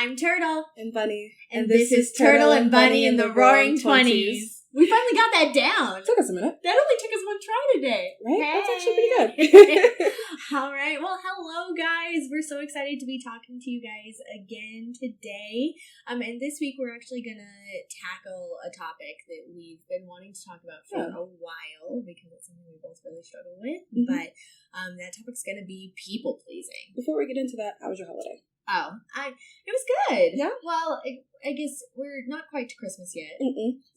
I'm Turtle. And Bunny. And this is Turtle and Bunny in the Roaring 20s. We finally got that down. It took us a minute. That only took us one try today. Right? Hey. That's actually pretty good. All right. Well, hello, guys. We're so excited to be talking to you guys again today. And this week we're actually going to tackle a topic that we've been wanting to talk about for a while because it's something we both really struggle with. Mm-hmm. But that topic's going to be people pleasing. Before we get into that, how was your holiday? Oh, it was good. Yeah? Well, I guess we're not quite to Christmas yet.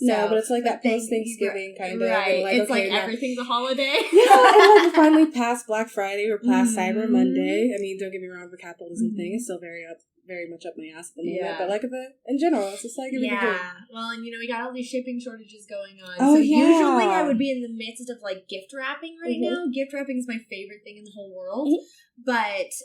No, but it's like that post-Thanksgiving kind of. Right. Like, it's like everything's a holiday. Yeah, and like we're finally past Black Friday. We're past Cyber Monday. I mean, don't get me wrong, the capitalism thing is still very much up my ass at the moment. Yeah. But like in general, it's just like everything. Yeah. Well, and we got all these shipping shortages going on. Oh, so usually I would be in the midst of like gift wrapping right now. Gift wrapping is my favorite thing in the whole world. But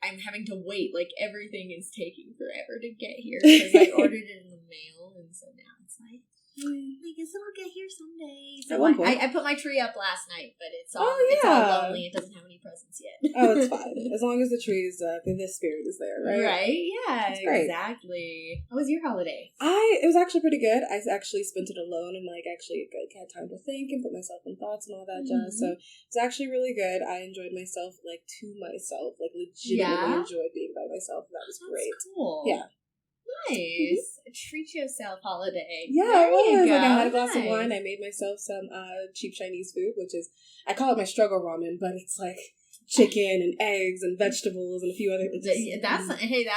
I'm having to wait, like everything is taking forever to get here because I ordered it in the mail, and so now it's like, I guess it'll get here someday. So I put my tree up last night, but it's all lonely. It doesn't have any presents yet. Oh, it's fine. As long as the tree is up and the spirit is there, right? Right, yeah, that's great. Exactly. How was your holiday? It was actually pretty good. I actually spent it alone and actually had time to think and put myself in thoughts and all that jazz. So it was actually really good. I enjoyed myself, legitimately enjoyed being by myself. That was great. Cool. Yeah. Nice. Treat yourself holiday. Yeah, it was. I had a glass of wine. I made myself some cheap Chinese food, which is, I call it my struggle ramen, but it's like chicken and eggs and vegetables and a few other things. That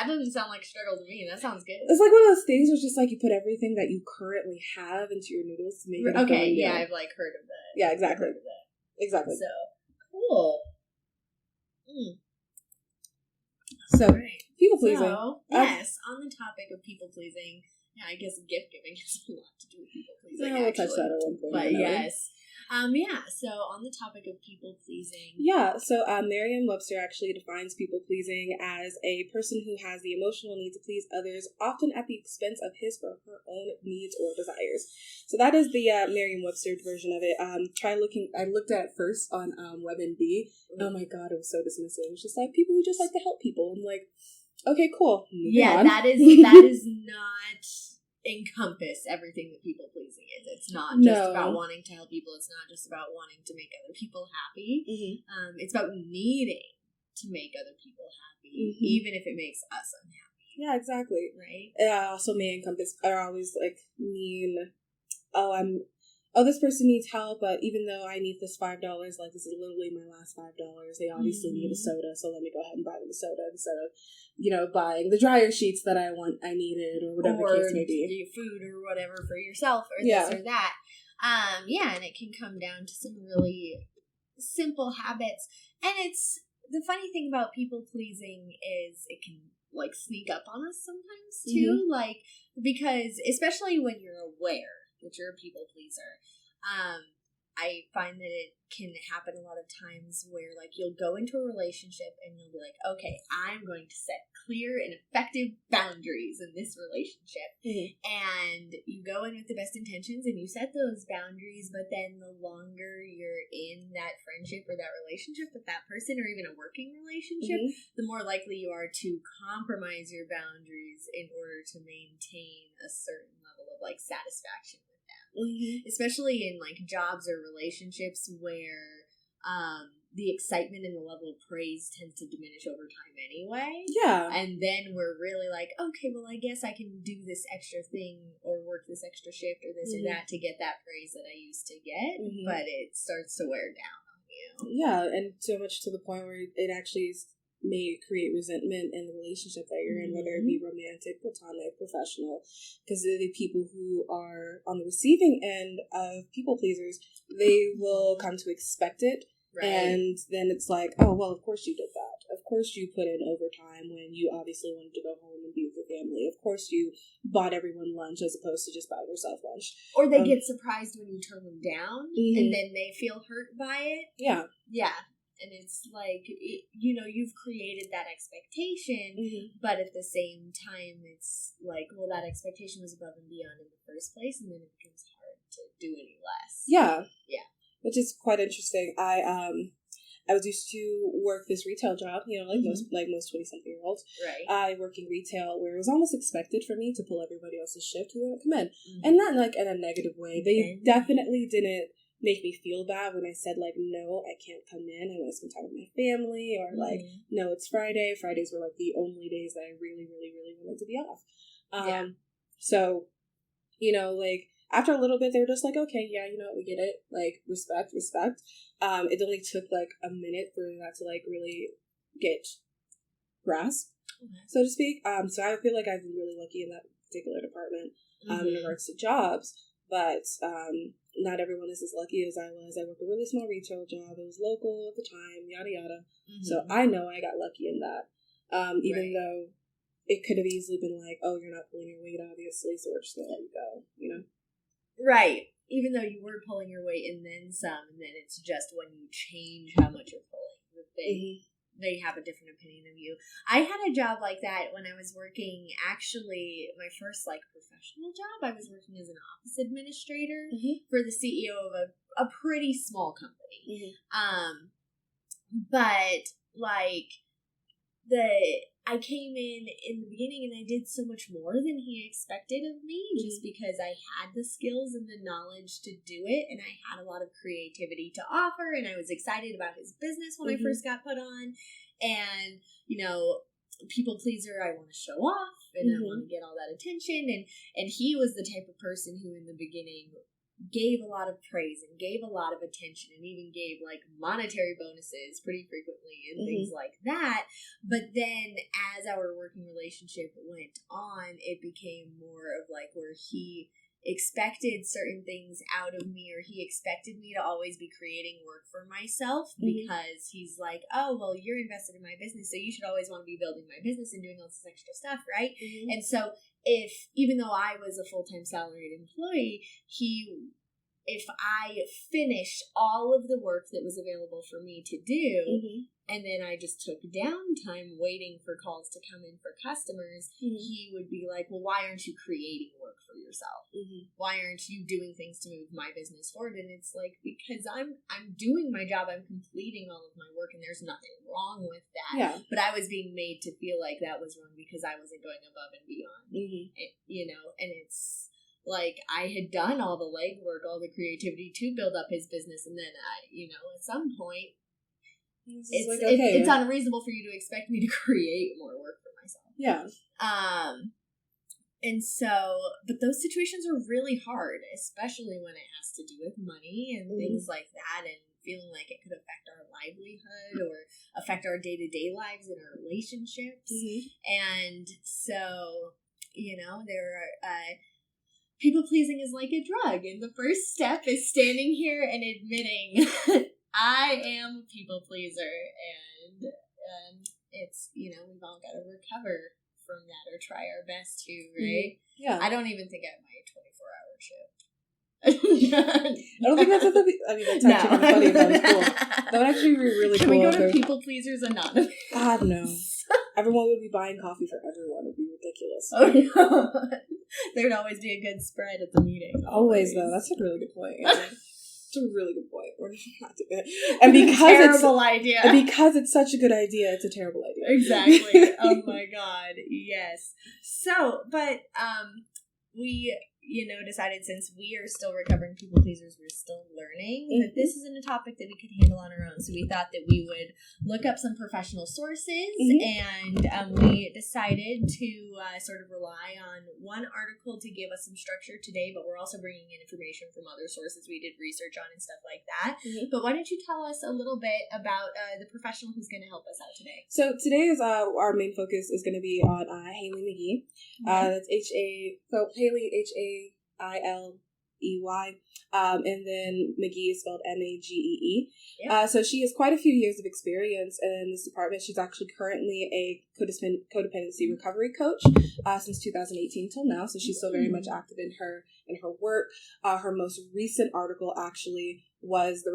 doesn't sound like struggle to me. That sounds good. It's like one of those things where it's just like you put everything that you currently have into your noodles to make it okay, yeah, I've heard of that. Yeah, exactly. Exactly. So, cool. So, people pleasing. So, yes, on the topic of people pleasing, I guess gift giving has a lot to do with people pleasing. We'll touch that at one point. But yes. So on the topic of people pleasing. Yeah, so Merriam-Webster actually defines people pleasing as a person who has the emotional need to please others, often at the expense of his or her own needs or desires. So that is the Merriam-Webster version of it. I looked at it first on WebMD. Oh my god, it was so dismissive. It was just like people who just like to help people. I'm like, okay, cool. That is not encompass everything that people pleasing is. It's not just about wanting to help people. It's not just about wanting to make other people happy. It's about needing to make other people happy, even if it makes us unhappy. Yeah, exactly. Right? It also may encompass, or always this person needs help, but even though I need this $5, this is literally my last $5, they obviously need a soda, so let me go ahead and buy them a soda instead of, buying the dryer sheets that I needed, or whatever the case may be. Food or whatever for yourself, or this or that. And it can come down to some really simple habits. And it's, the funny thing about people pleasing is it can, sneak up on us sometimes, too. Because, especially when you're aware that you're a people pleaser, I find that it can happen a lot of times where you'll go into a relationship and you'll be like, okay, I'm going to set clear and effective boundaries in this relationship. And you go in with the best intentions and you set those boundaries, but then the longer you're in that friendship or that relationship with that person, or even a working relationship, the more likely you are to compromise your boundaries in order to maintain a certain level of satisfaction with them. Especially in jobs or relationships where the excitement and the level of praise tends to diminish over time anyway. Yeah. And then we're really okay, well, I guess I can do this extra thing or work this extra shift or this or that to get that praise that I used to get, but it starts to wear down on you. Yeah, and so much to the point where it actually may create resentment in the relationship that you're in, whether it be romantic, platonic, professional, because the people who are on the receiving end of people pleasers, they will come to expect it. Right. And then it's like, oh, well, of course you did that. Of course you put in overtime when you obviously wanted to go home and be with your family. Of course you bought everyone lunch as opposed to just buying yourself lunch. Or they get surprised when you turn them down, and then they feel hurt by it. Yeah. Yeah. And it's you've created that expectation, but at the same time, it's that expectation was above and beyond in the first place, and then it becomes hard to do any less. Yeah. Yeah. Which is quite interesting. I I was used to work this retail job, you know, like most 20-something-year-olds. Right. I worked in retail where it was almost expected for me to pull everybody else's shift who would come in. And not like in a negative way. They definitely didn't make me feel bad when I said, like, no, I can't come in. I want to spend time with my family. Or, like, no, it's Friday. Fridays were, like, the only days that I really, really, really wanted to be off. So, you know, like, after a little bit, they were just like, okay, yeah, you know, we get it. Like, respect. It only took, like, a minute for that to, like, really get grasped, so to speak. So I feel like I've been really lucky in that particular department in regards to jobs. But not everyone is as lucky as I was. I worked a really small retail job. It was local at the time, yada, yada. So I know I got lucky in that. Even though it could have easily been like, oh, you're not pulling your weight, obviously, so we're just going to let you go, you know? Right. Even though you were pulling your weight and then some, and then it's just when you change how much you're pulling that they have a different opinion of you. I had a job like that when I was working, actually, my first, like, professional job. I was working as an office administrator for the CEO of a pretty small company. But, like, I came in the beginning and I did so much more than he expected of me just because I had the skills and the knowledge to do it, and I had a lot of creativity to offer, and I was excited about his business when I first got put on. And, you know, people pleaser, I want to show off and I want to get all that attention, and he was the type of person who in the beginning gave a lot of praise and gave a lot of attention and even gave, like, monetary bonuses pretty frequently and things like that. But then as our working relationship went on, it became more of, like, where he expected certain things out of me, or he expected me to always be creating work for myself because he's like, oh, well, you're invested in my business, so you should always want to be building my business and doing all this extra stuff, right? And so even though I was a full-time salaried employee, if I finished all of the work that was available for me to do, and then I just took downtime waiting for calls to come in for customers, he would be like, well, why aren't you creating work for yourself? Why aren't you doing things to move my business forward? And it's like, because I'm doing my job, I'm completing all of my work, and there's nothing wrong with that. But I was being made to feel like that was wrong because I wasn't going above and beyond. You know, and it's like, I had done all the legwork, all the creativity to build up his business, and then at some point, it's unreasonable for you to expect me to create more work for myself. And so, but those situations are really hard, especially when it has to do with money and things like that, and feeling like it could affect our livelihood or affect our day-to-day lives and our relationships. And so, you know, there are people-pleasing is like a drug, and the first step is standing here and admitting I am a people-pleaser, and it's, you know, we've all got to recover from that or try our best to, right? I don't even think I have my 24-hour shift. I don't think that's that's actually kind of funny if that was cool. That would actually be really cool. Can we go to People Pleasers Anonymous? God, no. Everyone would be buying coffee for everyone. It would be ridiculous. Oh, no. There'd always be a good spread at the meeting. Always, though. That's a really good point. It's a really good point. We're not doing it. And because terrible idea. And because it's such a good idea, it's a terrible idea. Exactly. Oh my God. Yes. So, but we, you know, decided since we are still recovering people pleasers, we're still learning that this isn't a topic that we could handle on our own. So we thought that we would look up some professional sources, and we decided to sort of rely on one article to give us some structure today, but we're also bringing in information from other sources we did research on and stuff like that. But why don't you tell us a little bit about the professional who's going to help us out today? So today is our main focus is going to be on Hailey Magee. That's Hailey, Hailey, and then Magee is spelled Magee. So she has quite a few years of experience in this department. She's actually currently a codependency recovery coach since 2018 till now. So she's still very much active in her work. Her most recent article actually was the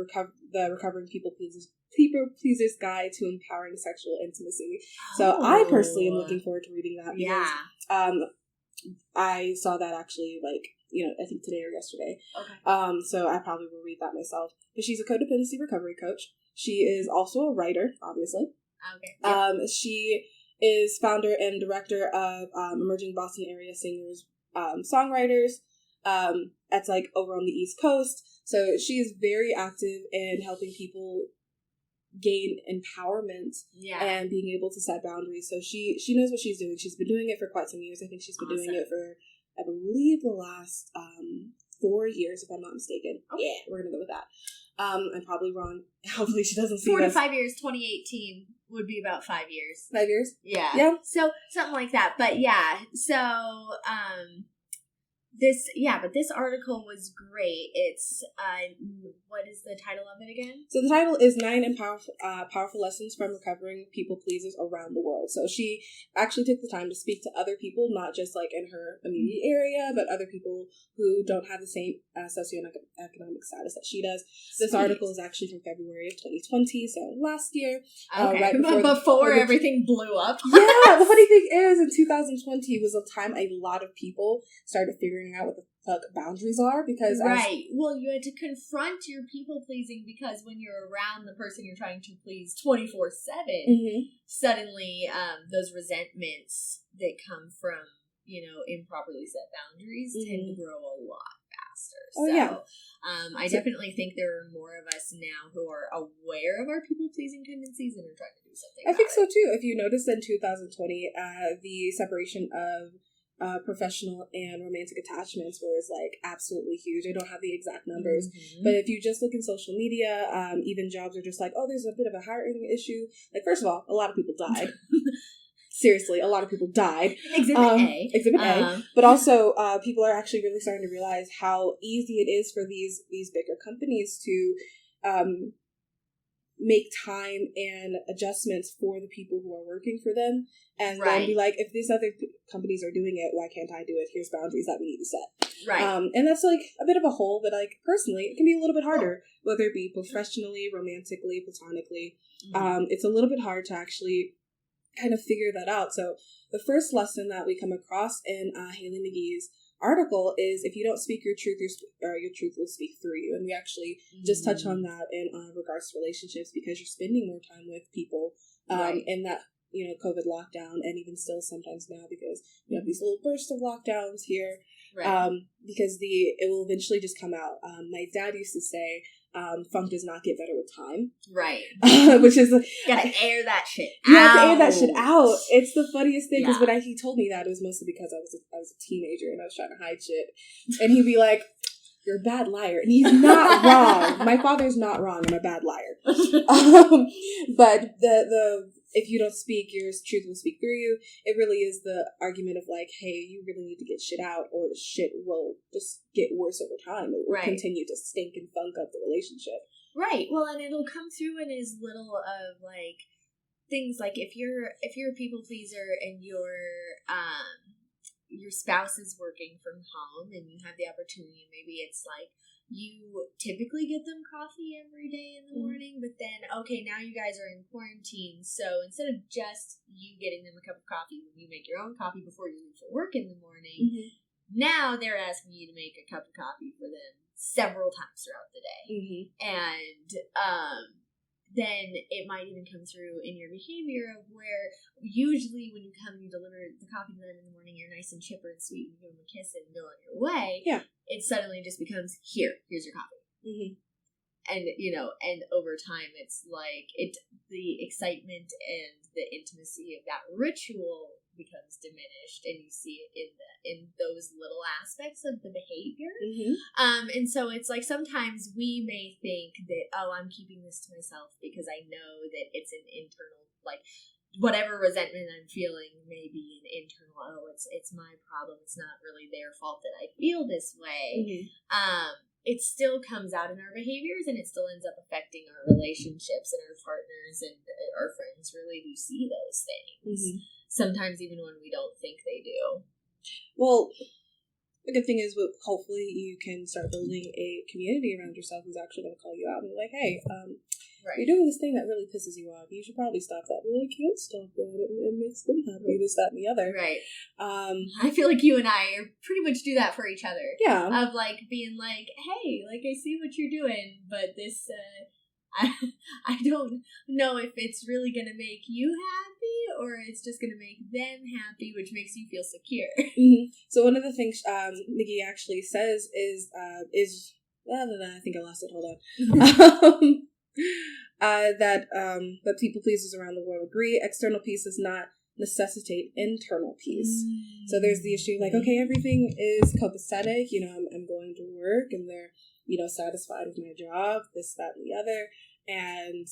Recovering People Pleasers Guide to Empowering Sexual Intimacy. So I personally am looking forward to reading that because I saw that actually, like, you know, I think today or yesterday. So I probably will read that myself. But she's a codependency recovery coach. She is also a writer, obviously. Okay. Yeah. She is founder and director of Emerging Boston Area Singers, Songwriters. That's like over on the East Coast. So she is very active in helping people gain empowerment and being able to set boundaries. So she knows what she's doing. She's been doing it for quite some years. I think she's been doing it for, I believe, the last 4 years, if I'm not mistaken. Oh, yeah, we're gonna go with that. I'm probably wrong. Hopefully she doesn't see 4 to 5 years. 2018 would be about 5 years. 5 years? Yeah. So something like that. But yeah. So this article was great. It's what is the title of it again? So the title is 9 Powerful Lessons from Recovering People Pleasers Around the World. So she actually took the time to speak to other people, not just like in her immediate area, but other people who don't have the same socioeconomic status that she does. This article is actually from February of 2020, so last year. Okay, right before everything blew up. Yeah, the funny thing is, in 2020 was a time a lot of people started figuring out what the fuck boundaries are, because well, you had to confront your people pleasing, because when you're around the person you're trying to please 24/7, suddenly those resentments that come from improperly set boundaries tend to grow a lot faster. I definitely think there are more of us now who are aware of our people pleasing tendencies and are trying to do something. I think so too. If you notice, in 2020, the separation of professional and romantic attachments was like absolutely huge. I don't have the exact numbers, but if you just look in social media, even jobs are just like, oh, there's a bit of a hiring issue. Like, first of all, a lot of people died. Seriously, a lot of people died. Exhibit A. But also, people are actually really starting to realize how easy it is for these bigger companies to make time and adjustments for the people who are working for them, and then be like, if these other companies are doing it, why can't I do it? Here's boundaries that we need to set. And that's like a bit of a hole that, like, personally, it can be a little bit harder, whether it be professionally, romantically, platonically. It's a little bit hard to actually kind of figure that out. So the first lesson that we come across in Hailey Magee's article is, if you don't speak your truth, your truth will speak through you. And we actually just touch on that in regards to relationships, because you're spending more time with people in that COVID lockdown, and even still sometimes now, because we have these little bursts of lockdowns here, because it will eventually just come out. My dad used to say, funk does not get better with time. Which is gotta air that shit out. You have to air that shit out. It's the funniest thing, because when he told me that, it was mostly because I was a teenager and I was trying to hide shit, and he'd be like, you're a bad liar. And he's not wrong. My father's not wrong. I'm a bad liar. But the if you don't speak, your truth will speak through you. It really is the argument of like, hey, you really need to get shit out, or shit will just get worse over time. It will continue to stink and funk up the relationship. Well, and it'll come through in as little of like things like, if you're a people pleaser and your spouse is working from home and you have the opportunity, maybe it's like you typically get them coffee every day in the morning, but then, okay, now you guys are in quarantine, so instead of just you getting them a cup of coffee when you make your own coffee before you leave for work in the morning, now they're asking you to make a cup of coffee for them several times throughout the day. And then it might even come through in your behavior of where usually when you come and you deliver the coffee to them in the morning, you're nice and chipper and sweet and you give them a kiss and go on your way. It suddenly just becomes, here's your coffee. And, and over time it's like the excitement and the intimacy of that ritual becomes diminished, and you see it in those little aspects of the behavior. And so it's like, sometimes we may think that, oh, I'm keeping this to myself because I know that it's an internal, like, whatever resentment I'm feeling may be an internal, oh, it's my problem, it's not really their fault that I feel this way. It still comes out in our behaviors, and it still ends up affecting our relationships and our partners, and our friends really do see those things. Sometimes even when we don't think they do. Well, the good thing is, hopefully you can start building a community around yourself who's actually going to call you out and be like, hey, you're doing this thing that really pisses you off. You should probably stop that. Well, I can't stop that. It makes them happy, this, that, and the other. I feel like you and I pretty much do that for each other. Yeah. Of like being like, hey, like, I see what you're doing, but this, I don't know if it's really going to make you happy or it's just going to make them happy, which makes you feel secure. Mm-hmm. So one of the things Nikki actually says is I think I lost it. Hold on. That people pleasers around the world agree external peace does not necessitate internal peace. So there's the issue like, okay, everything is copacetic. I'm going to work and they're satisfied with my job, this, that, and the other, and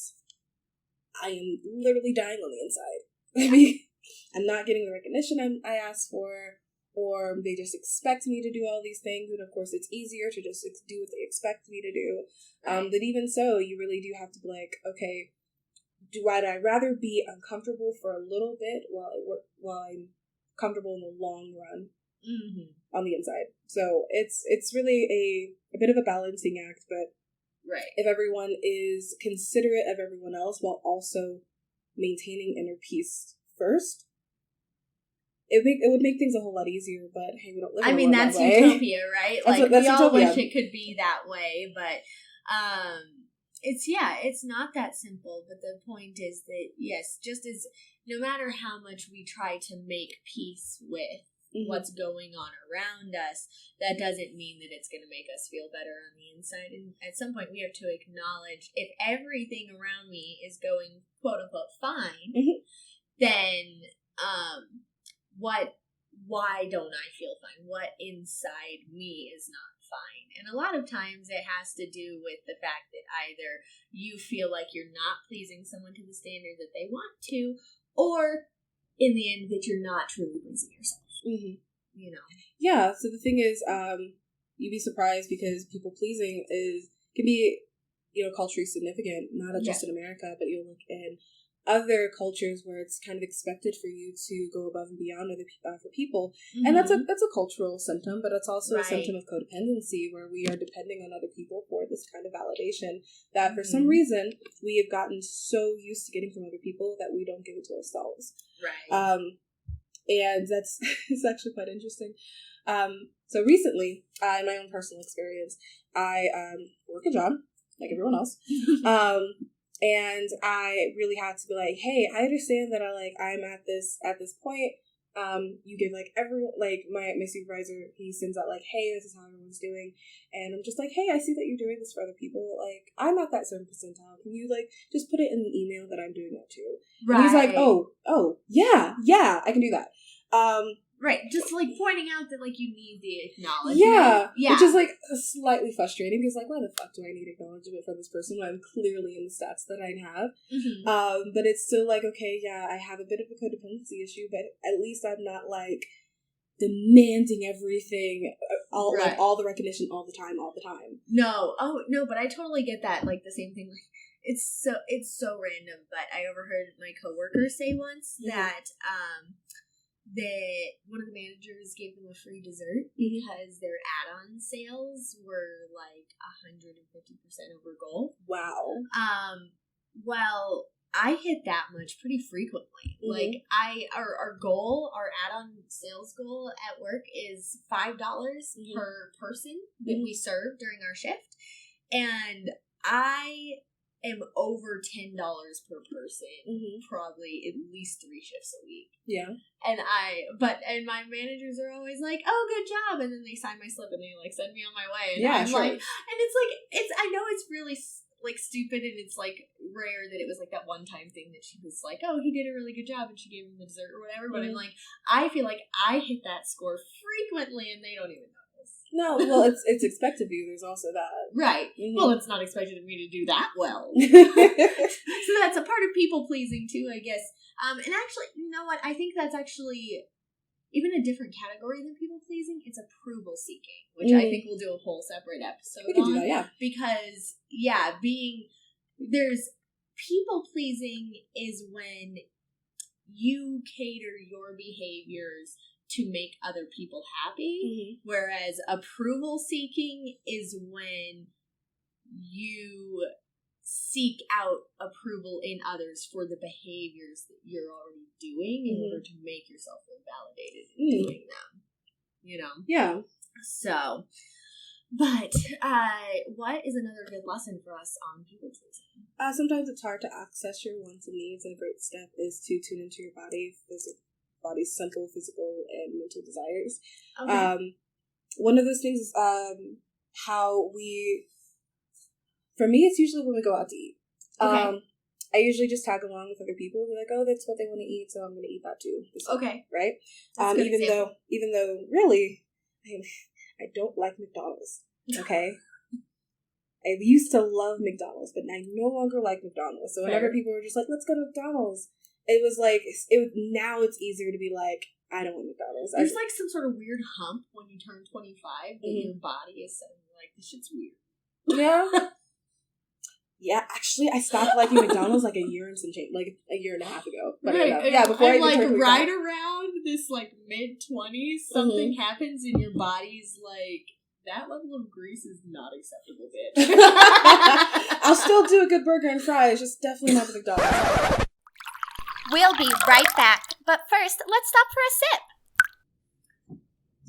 I am literally dying on the inside. I mean, I'm not getting the recognition I asked for, or they just expect me to do all these things, and of course it's easier to just do what they expect me to do. But even so, you really do have to be like, okay, would I rather be uncomfortable for a little bit while I'm comfortable in the long run on the inside? So it's really a bit of a balancing act, but if everyone is considerate of everyone else while also maintaining inner peace first, it would make things a whole lot easier. But hey, we don't live in a world that's that way. utopia, right? That's we all utopia. wish it could be that way, but it's not that simple. But the point is that yes, just as no matter how much we try to make peace with what's going on around us, that doesn't mean that it's going to make us feel better on the inside. And at some point we have to acknowledge if everything around me is going quote unquote fine, then why don't I feel fine? What inside me is not fine? And a lot of times it has to do with the fact that either you feel like you're not pleasing someone to the standard that they want to, or in the end that you're not truly pleasing yourself. Yeah, so the thing is, you'd be surprised because people pleasing can be culturally significant, not just in America, but you'll look in other cultures where it's kind of expected for you to go above and beyond for people, and that's a cultural symptom, but it's also a symptom of codependency, where we are depending on other people for this kind of validation that for some reason we have gotten so used to getting from other people that we don't give it to ourselves. And it's actually quite interesting. So recently, in my own personal experience, I work a job like everyone else. And I really had to be like, hey, I understand that I'm at this point. You give everyone, my supervisor, he sends out hey, this is how everyone's doing. And I'm just like, hey, I see that you're doing this for other people. I'm at that certain percentile. Can you just put it in the email that I'm doing that too? And he's like, oh, yeah, I can do that. Just pointing out that you need the acknowledgement. Yeah. Which is slightly frustrating because why the fuck do I need acknowledgement from this person when I'm clearly in the stats that I have? But it's still okay, yeah, I have a bit of a codependency issue, but at least I'm not demanding everything, all the recognition all the time. No, but I totally get that. The same thing. It's so random, but I overheard my coworker say once that that one of the managers gave them a free dessert because their add-on sales were 150% over goal. Wow. Well, I hit that much pretty frequently. Our goal, our add-on sales goal at work is $5 per person that we serve during our shift, and I am over $10 per person, probably at least 3 shifts a week. Yeah. And my managers are always like, oh, good job. And then they sign my slip and they send me on my way. And I'm and it's I know it's really stupid, and it's rare that it was that one time thing that she was oh, he did a really good job and she gave him the dessert or whatever. But I'm I feel like I hit that score frequently and they don't even know. No, well, it's expected of you. There's also that. Right. Well, it's not expected of me to do that well. So that's a part of people-pleasing, too, I guess. And actually, you know what? I think that's actually even a different category than people-pleasing. It's approval-seeking, which I think we'll do a whole separate episode on. We can do that, yeah. Because, there's people-pleasing is when you cater your behaviors to make other people happy, whereas approval seeking is when you seek out approval in others for the behaviors that you're already doing in order to make yourself feel validated in doing them. Yeah. So, but what is another good lesson for us on people pleasing? Sometimes it's hard to access your wants and needs, and a great step is to tune into your body's simple physical and mental desires. Okay. One of those things is for me, it's usually when we go out to eat. Okay. I usually just tag along with other people who are like, oh, that's what they want to eat, so I'm going to eat that too. Okay. Right? Even though, really, I don't like McDonald's. Okay? I used to love McDonald's, but I no longer like McDonald's. So whenever people were just like, let's go to McDonald's, it was like, now it's easier to be like, I don't want McDonald's. There's like some sort of weird hump when you turn 25 that your body is suddenly like, this shit's weird. Yeah. Yeah, actually, I stopped liking McDonald's like a year and a year and a half ago. But right. Yeah, before I like right around this like mid-20s, something happens in your body's like, that level of grease is not acceptable, bitch. I'll still do a good burger and fries, just definitely not the McDonald's. We'll be right back, but first, let's stop for a sip.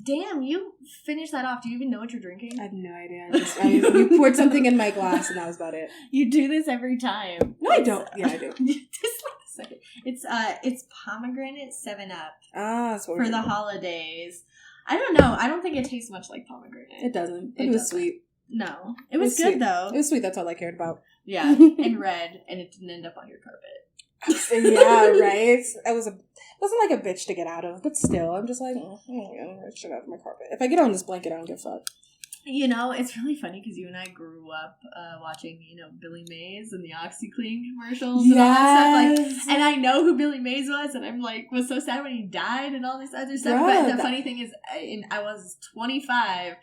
Damn, you finished that off. Do you even know what you're drinking? I have no idea. You poured something in my glass, and that was about it. You do this every time. No, I don't. Yeah, I do. Just like a second. It's pomegranate 7-Up. That's what for the holidays. I don't know. I don't think it tastes much like pomegranate. It doesn't. It was sweet. No, it was good sweet. Though. It was sweet. That's all I cared about. Yeah, and red, and it didn't end up on your carpet. Yeah, right. It wasn't like a bitch to get out of, but still, I'm just like, it should out of my carpet. If I get on this blanket, I don't give a fuck. You know, it's really funny because you and I grew up watching, Billy Mays and the OxyClean commercials and all that stuff. Like, and I know who Billy Mays was, and I'm like, was so sad when he died and all this other stuff. Yeah, but the funny thing is, I was 25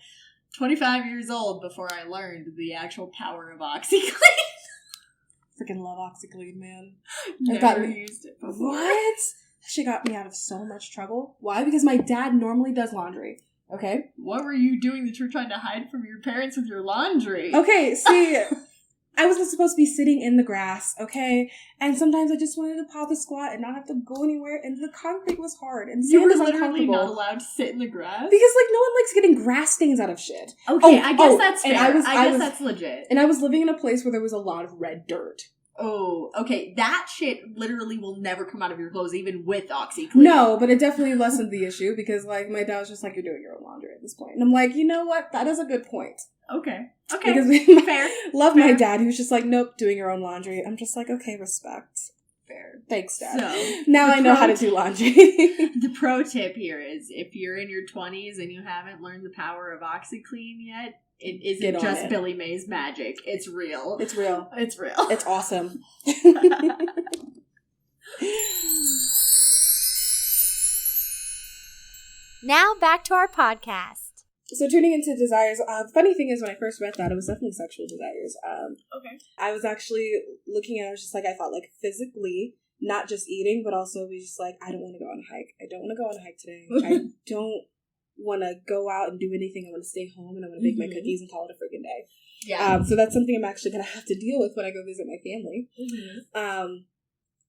years old before I learned the actual power of OxyClean. Freaking love OxyClean, man. Never used it before. What? She got me out of so much trouble. Why? Because my dad normally does laundry. Okay? What were you doing that you were trying to hide from your parents with your laundry? Okay, see, I wasn't supposed to be sitting in the grass, okay? And sometimes I just wanted to pop a squat and not have to go anywhere, and the concrete was hard, and sand is uncomfortable. You were literally not allowed to sit in the grass? Because, no one likes getting grass stains out of shit. Okay, I guess that's fair. I guess that's legit. And I was living in a place where there was a lot of red dirt. Oh, okay. That shit literally will never come out of your clothes, even with OxyClean. No, but it definitely lessened the issue because, my dad was just like, you're doing your own laundry at this point. And I'm like, you know what? That is a good point. Okay. Because fair. Love my dad. He was just like, nope, doing your own laundry. I'm just like, okay, respect. Fair. Thanks, Dad. So, now I know how to do laundry. The pro tip here is if you're in your 20s and you haven't learned the power of OxyClean yet, it isn't just Billy Mays magic. It's real. It's real. It's real. It's awesome. Now back to our podcast. So tuning into desires, the funny thing is when I first read that, it was definitely sexual desires. Okay. I was actually looking at it, I was just like, I thought physically, not just eating, but also be just like, I don't want to go on a hike. I don't want to go on a hike today. I don't want to go out and do anything. I want to stay home and I want to bake my cookies and call it a freaking day. Yeah. So that's something I'm actually going to have to deal with when I go visit my family.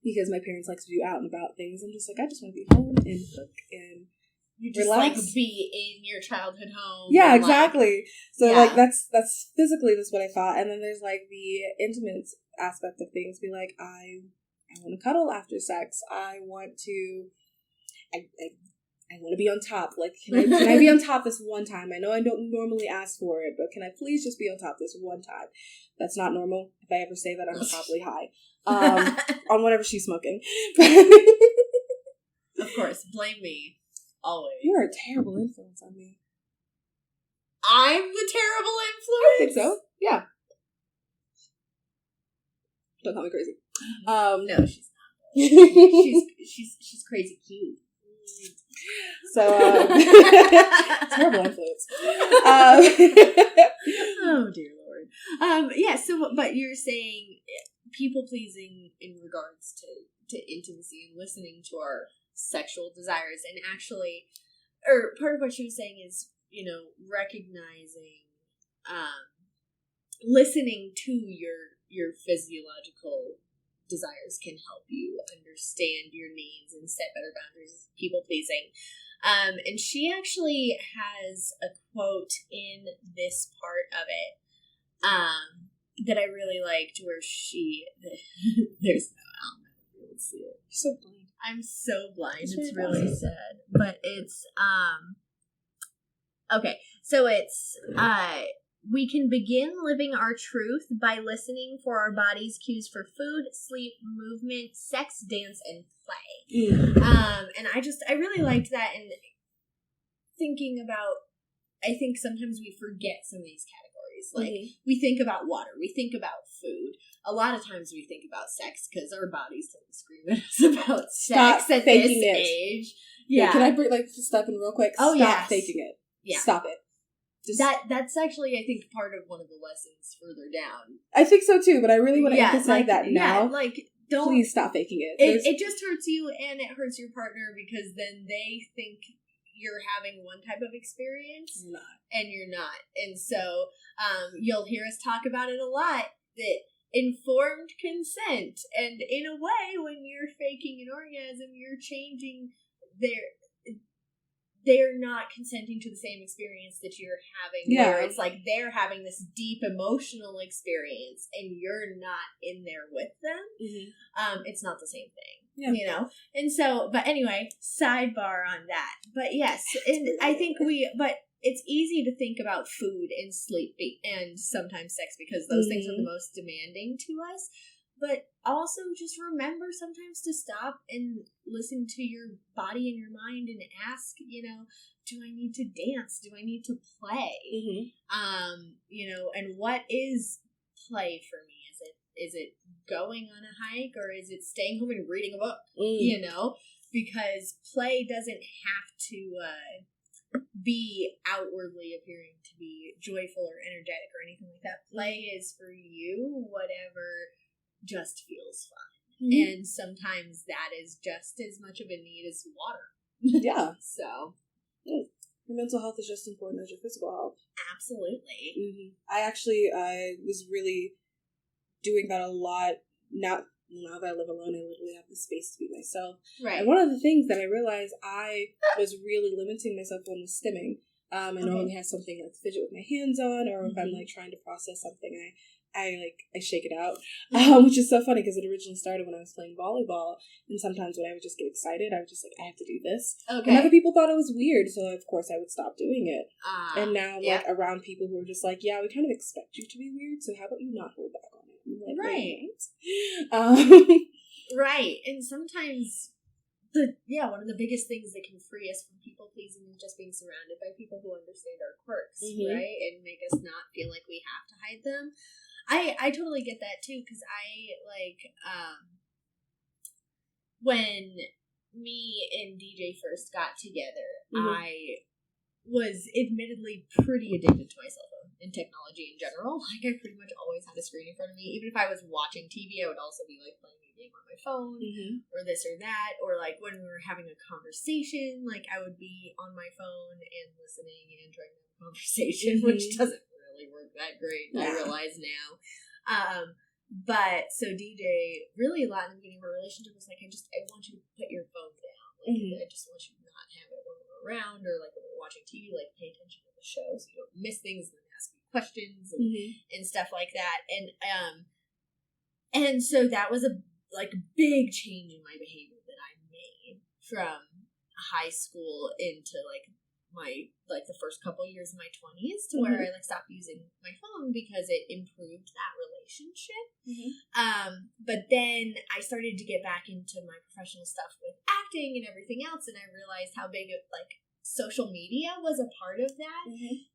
Because my parents like to do out and about things. I'm just like, I just want to be home and cook and you just relax. Be in your childhood home. Yeah, exactly. So that's physically that's what I thought. And then there's the intimate aspect of things. Be like, I want to cuddle after sex. I want to I want to be on top. Can I be on top this one time? I know I don't normally ask for it, but can I please just be on top this one time? That's not normal. If I ever say that, I'm probably high. On whatever she's smoking. Of course. Blame me. Always. You're a terrible influence on me. I'm the terrible influence? I think so. Yeah. Don't call me crazy. No, she's not. She's crazy cute. So, terrible influence. Oh, dear Lord. Yeah, so, but you're saying people-pleasing in regards to intimacy and listening to our sexual desires, and actually, or part of what she was saying is, recognizing, listening to your physiological desires can help you understand your needs and set better boundaries. People pleasing. And she actually has a quote in this part of it that I really liked where there's no element. You would see it. So blind. I'm so blind. It's It's very really awesome. sad. But it's okay. So it's we can begin living our truth by listening for our body's cues for food, sleep, movement, sex, dance, and play. And I really liked that, and thinking about, I think sometimes we forget some of these categories. Like, we think about water, we think about food. A lot of times we think about sex because our bodies tend to scream at us about sex at this age. Yeah. Wait, can I step in real quick? Oh, Stop faking it. Yeah. Stop it. That's actually, I think, part of one of the lessons further down. I think so too, but I really want to emphasize that now. Don't please stop faking it. It just hurts you, and it hurts your partner, because then they think you're having one type of experience, and you're not. And so you'll hear us talk about it a lot, that informed consent, and in a way, when you're faking an orgasm, you're changing they're not consenting to the same experience that you're having, where it's like they're having this deep emotional experience and you're not in there with them. It's not the same thing, you know? And so, but anyway, sidebar on that. But yes, and I think but it's easy to think about food and sleep and sometimes sex, because those things are the most demanding to us. But also just remember sometimes to stop and listen to your body and your mind and ask, do I need to dance? Do I need to play? And what is play for me? Is it going on a hike, or is it staying home and reading a book? Because play doesn't have to be outwardly appearing to be joyful or energetic or anything like that. Play is for you, whatever just feels fun. And sometimes that is just as much of a need as water. Yeah. So your mental health is just as important as your physical health. Absolutely. I was really doing that a lot. Now that I live alone, I literally have the space to be myself. Right. And one of the things that I realized I was really limiting myself on was stimming. I normally have something like fidget with my hands on, or if I'm like trying to process something, I shake it out, which is so funny because it originally started when I was playing volleyball, and sometimes when I would just get excited, I would just I have to do this. Okay. And other people thought it was weird, so of course I would stop doing it. And now I'm like around people who are just like, yeah, we kind of expect you to be weird, so how about you not hold back on it? I'm like, right. Right. And sometimes one of the biggest things that can free us from people pleasing is just being surrounded by people who understand our quirks, right? And make us not feel like we have to hide them. I totally get that too, because when me and DJ first got together, I was admittedly pretty addicted to my cell phone and technology in general. I pretty much always had a screen in front of me. Even if I was watching TV, I would also be playing a game on my phone or this or that. Or when we were having a conversation, I would be on my phone and listening and trying to have a conversation, which doesn't really work that great. I realize now. But so DJ, really a lot in the beginning of our relationship was I want you to put your phone down. I just want you to not have it when we're around, or when we're watching TV, pay attention to the show so you don't miss things and ask me questions and stuff like that. And so that was a big change in my behavior that I made from high school into my the first couple years of my 20s to where I stopped using my phone because it improved that relationship. But then I started to get back into my professional stuff with acting and everything else, and I realized how big social media was a part of that.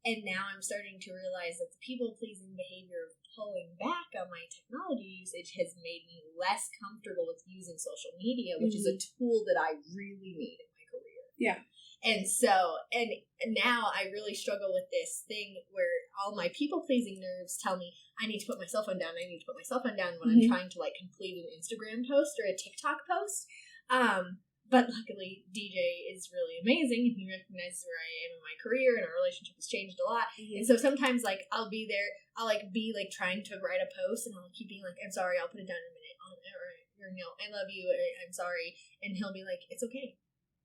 And now I'm starting to realize that the people-pleasing behavior of pulling back on my technology usage has made me less comfortable with using social media, which is a tool that I really need in my career. Yeah. And so, and now I really struggle with this thing where all my people-pleasing nerves tell me I need to put my cell phone down. I need to put my cell phone down when I'm trying to complete an Instagram post or a TikTok post. But luckily, DJ is really amazing, and he recognizes where I am in my career, and our relationship has changed a lot. And so sometimes, I'll be there, I'll be trying to write a post, and I'll keep being I'm sorry, I'll put it down in a minute. Or I love you, or I'm sorry. And he'll be it's okay.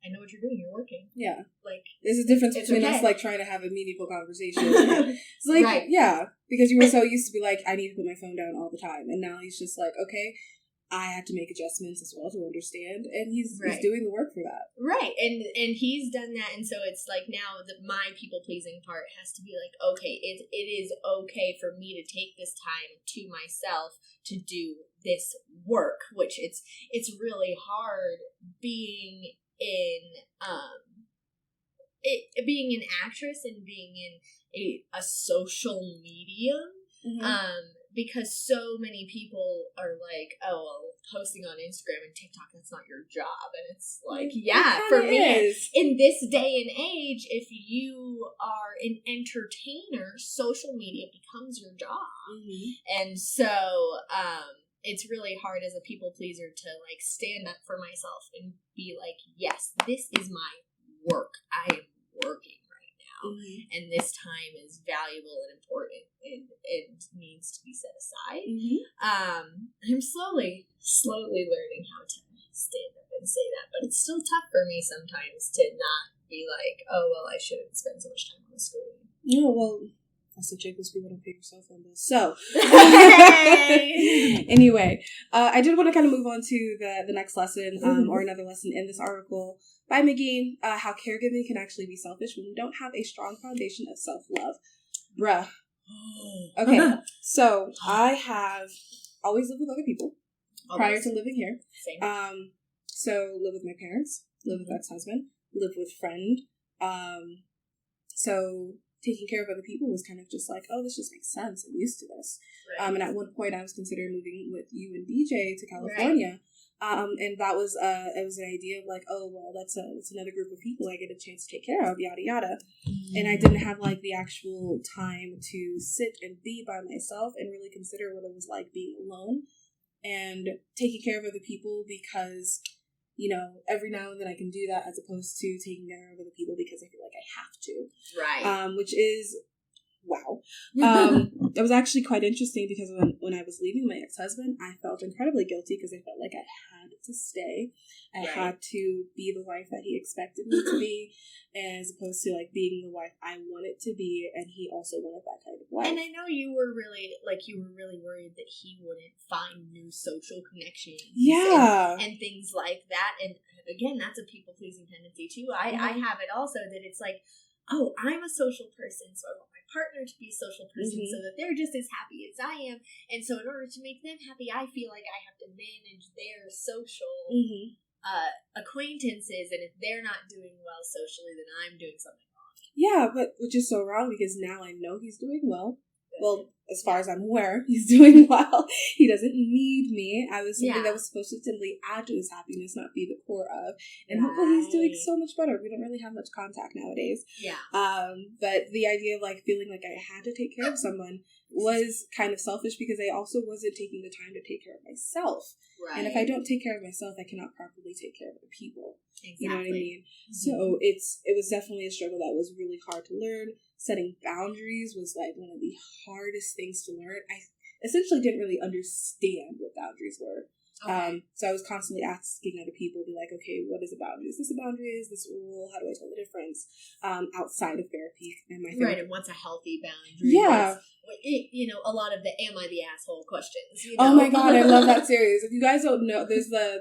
I know what you're doing. You're working. Yeah. Like, there's a difference between us, like, trying to have a meaningful conversation. It's like, right. Yeah, because you were so used to be like, I need to put my phone down all the time. And now he's just like, okay, I had to make adjustments as well to understand. And he's doing the work for that. Right. And he's done that. And so it's like now my people-pleasing part has to be like, okay, it is okay for me to take this time to myself to do this work, which it's really hard being being an actress and being in a social medium, because so many people are like, oh, well, posting on Instagram and TikTok, that's not your job. And it's like, for me, in this day and age, if you are an entertainer, social media becomes your job. And so it's really hard as a people pleaser to like stand up for myself and be like, yes, this is my work. I am working right now, and this time is valuable and important, and it needs to be set aside. I'm slowly learning how to stand up and say that, but it's still tough for me sometimes to not be like, oh, well, I shouldn't spend so much time on the screen. Yeah, well, that's the trick, those people don't pay your cell phone bills. So, anyway, I did want to kind of move on to the next lesson, or another lesson in this article by Magee, how caregiving can actually be selfish when we don't have a strong foundation of self-love. Bruh. Okay, so I have always lived with other people prior to living here. Same. So live with my parents, live with ex-husband, live with friend. So taking care of other people was kind of just like, oh, this just makes sense. I'm used to this. Right. And at one point I was considering moving with you and DJ to California. Right. And that was it was an idea of like, oh, well, that's another group of people I get a chance to take care of, yada, yada. And I didn't have like the actual time to sit and be by myself and really consider what it was like being alone and taking care of other people because, you know, every now and then I can do that as opposed to taking care of other people because I feel like I have to. Right. Which is, wow. It was actually quite interesting because when I was leaving my ex-husband, I felt incredibly guilty because I felt like I had to stay. I had to be the wife that he expected me to be, as opposed to like being the wife I wanted to be, and he also wanted that kind of wife. And I know you were really worried that he wouldn't find new social connections, and things like that. And again, that's a people-pleasing tendency too. I have it also that it's like, oh, I'm a social person, so I want my partner to be a social person so that they're just as happy as I am. And so in order to make them happy, I feel like I have to manage their social acquaintances. And if they're not doing well socially, then I'm doing something wrong. Yeah, but which is so wrong because now I know he's doing well. Well, as far as I'm aware, he's doing well. He doesn't need me. I was something that was supposed to simply add to his happiness, not be the core of. And hopefully he's doing so much better. We don't really have much contact nowadays. Yeah. But the idea of like feeling like I had to take care of someone was kind of selfish because I also wasn't taking the time to take care of myself. Right. And if I don't take care of myself, I cannot properly take care of other people. Exactly. You know what I mean? So it was definitely a struggle that was really hard to learn. Setting boundaries was like one of the hardest things to learn. I essentially didn't really understand what boundaries were. Okay. So I was constantly asking other people, be like, okay, what is a boundary? Is this a boundary? Is this a rule? How do I tell the difference? Outside of therapy and my therapy. Right, and what's a healthy boundary? Yeah. A lot of the am I the asshole questions. You Oh know? my God, I love that series. If you guys don't know, there's the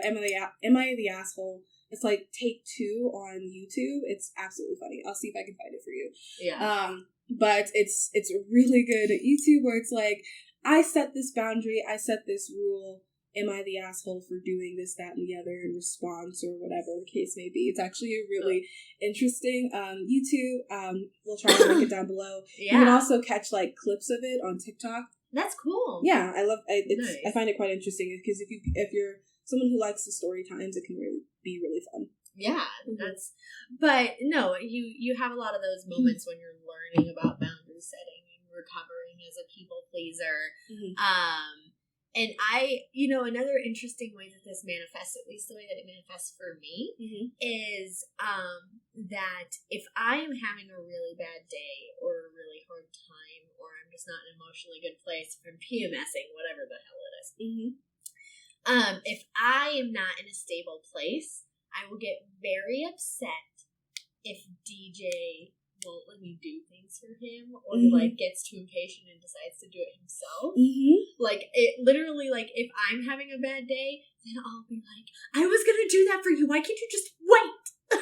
am I the asshole? It's like take 2 on YouTube. It's absolutely funny. I'll see if I can find it for you. Yeah. But it's really good at YouTube where it's like, I set this boundary, I set this rule. Am I the asshole for doing this, that, and the other in response or whatever the case may be? It's actually a really interesting YouTube. We'll try to link it down below. Yeah. You can also catch like clips of it on TikTok. That's cool. Yeah, I love it. Nice. I find it quite interesting because if you're someone who likes the story times, it can be really fun. Yeah, but no, you have a lot of those moments when you're learning about boundary setting and recovering as a people pleaser. And another interesting way that this manifests, at least the way that it manifests for me, is that if I am having a really bad day or a really hard time, or I'm just not in an emotionally good place, if I'm PMSing, whatever the hell it is, if I am not in a stable place, I will get very upset if DJ won't let me do things for him, or like gets too impatient and decides to do it himself. Like, it literally, like, if I'm having a bad day, then I'll be like, I was gonna do that for you, why can't you just wait?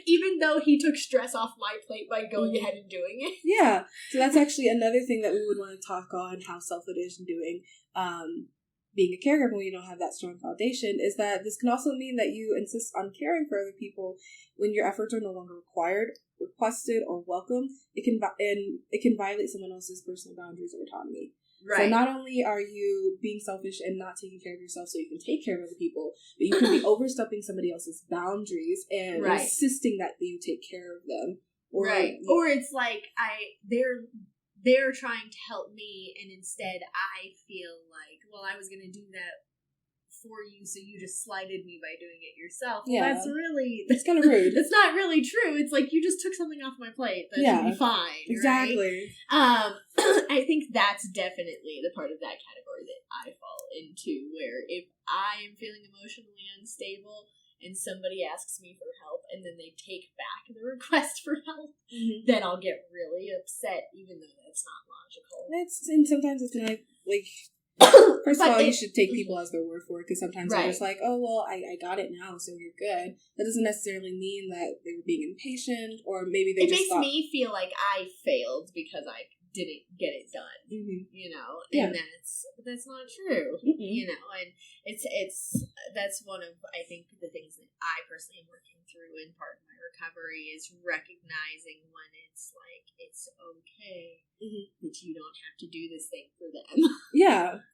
Even though he took stress off my plate by going ahead and doing it. Yeah, so that's actually another thing that we would want to talk on, how self-it is doing. Being a caregiver when you don't have that strong foundation, is that this can also mean that you insist on caring for other people when your efforts are no longer required, requested, or welcome. It can violate someone else's personal boundaries or autonomy. Right. So not only are you being selfish and not taking care of yourself so you can take care of other people, but you can be overstepping somebody else's boundaries and insisting that you take care of them. Or, or it's like they're trying to help me, and instead I feel like, well, I was going to do that for you, so you just slighted me by doing it yourself. Yeah. That's kind of rude. It's not really true. It's like, you just took something off my plate. That should be fine. Exactly. Right? I think that's definitely the part of that category that I fall into, where if I am feeling emotionally unstable and somebody asks me for help and then they take back the request for help, then I'll get really upset, even though that's not logical. And sometimes it's like first of all, you should take people as their word for it, because sometimes they're just like, oh, well, I got it now, so you're good. That doesn't necessarily mean that they were being impatient, or maybe they just thought... It makes me feel like I failed because I didn't get it done, you know, and that's not true, you know, and that's one of, I think, the things that I personally am working through in part of my recovery, is recognizing when it's like, it's okay that you don't have to do this thing for them. Yeah.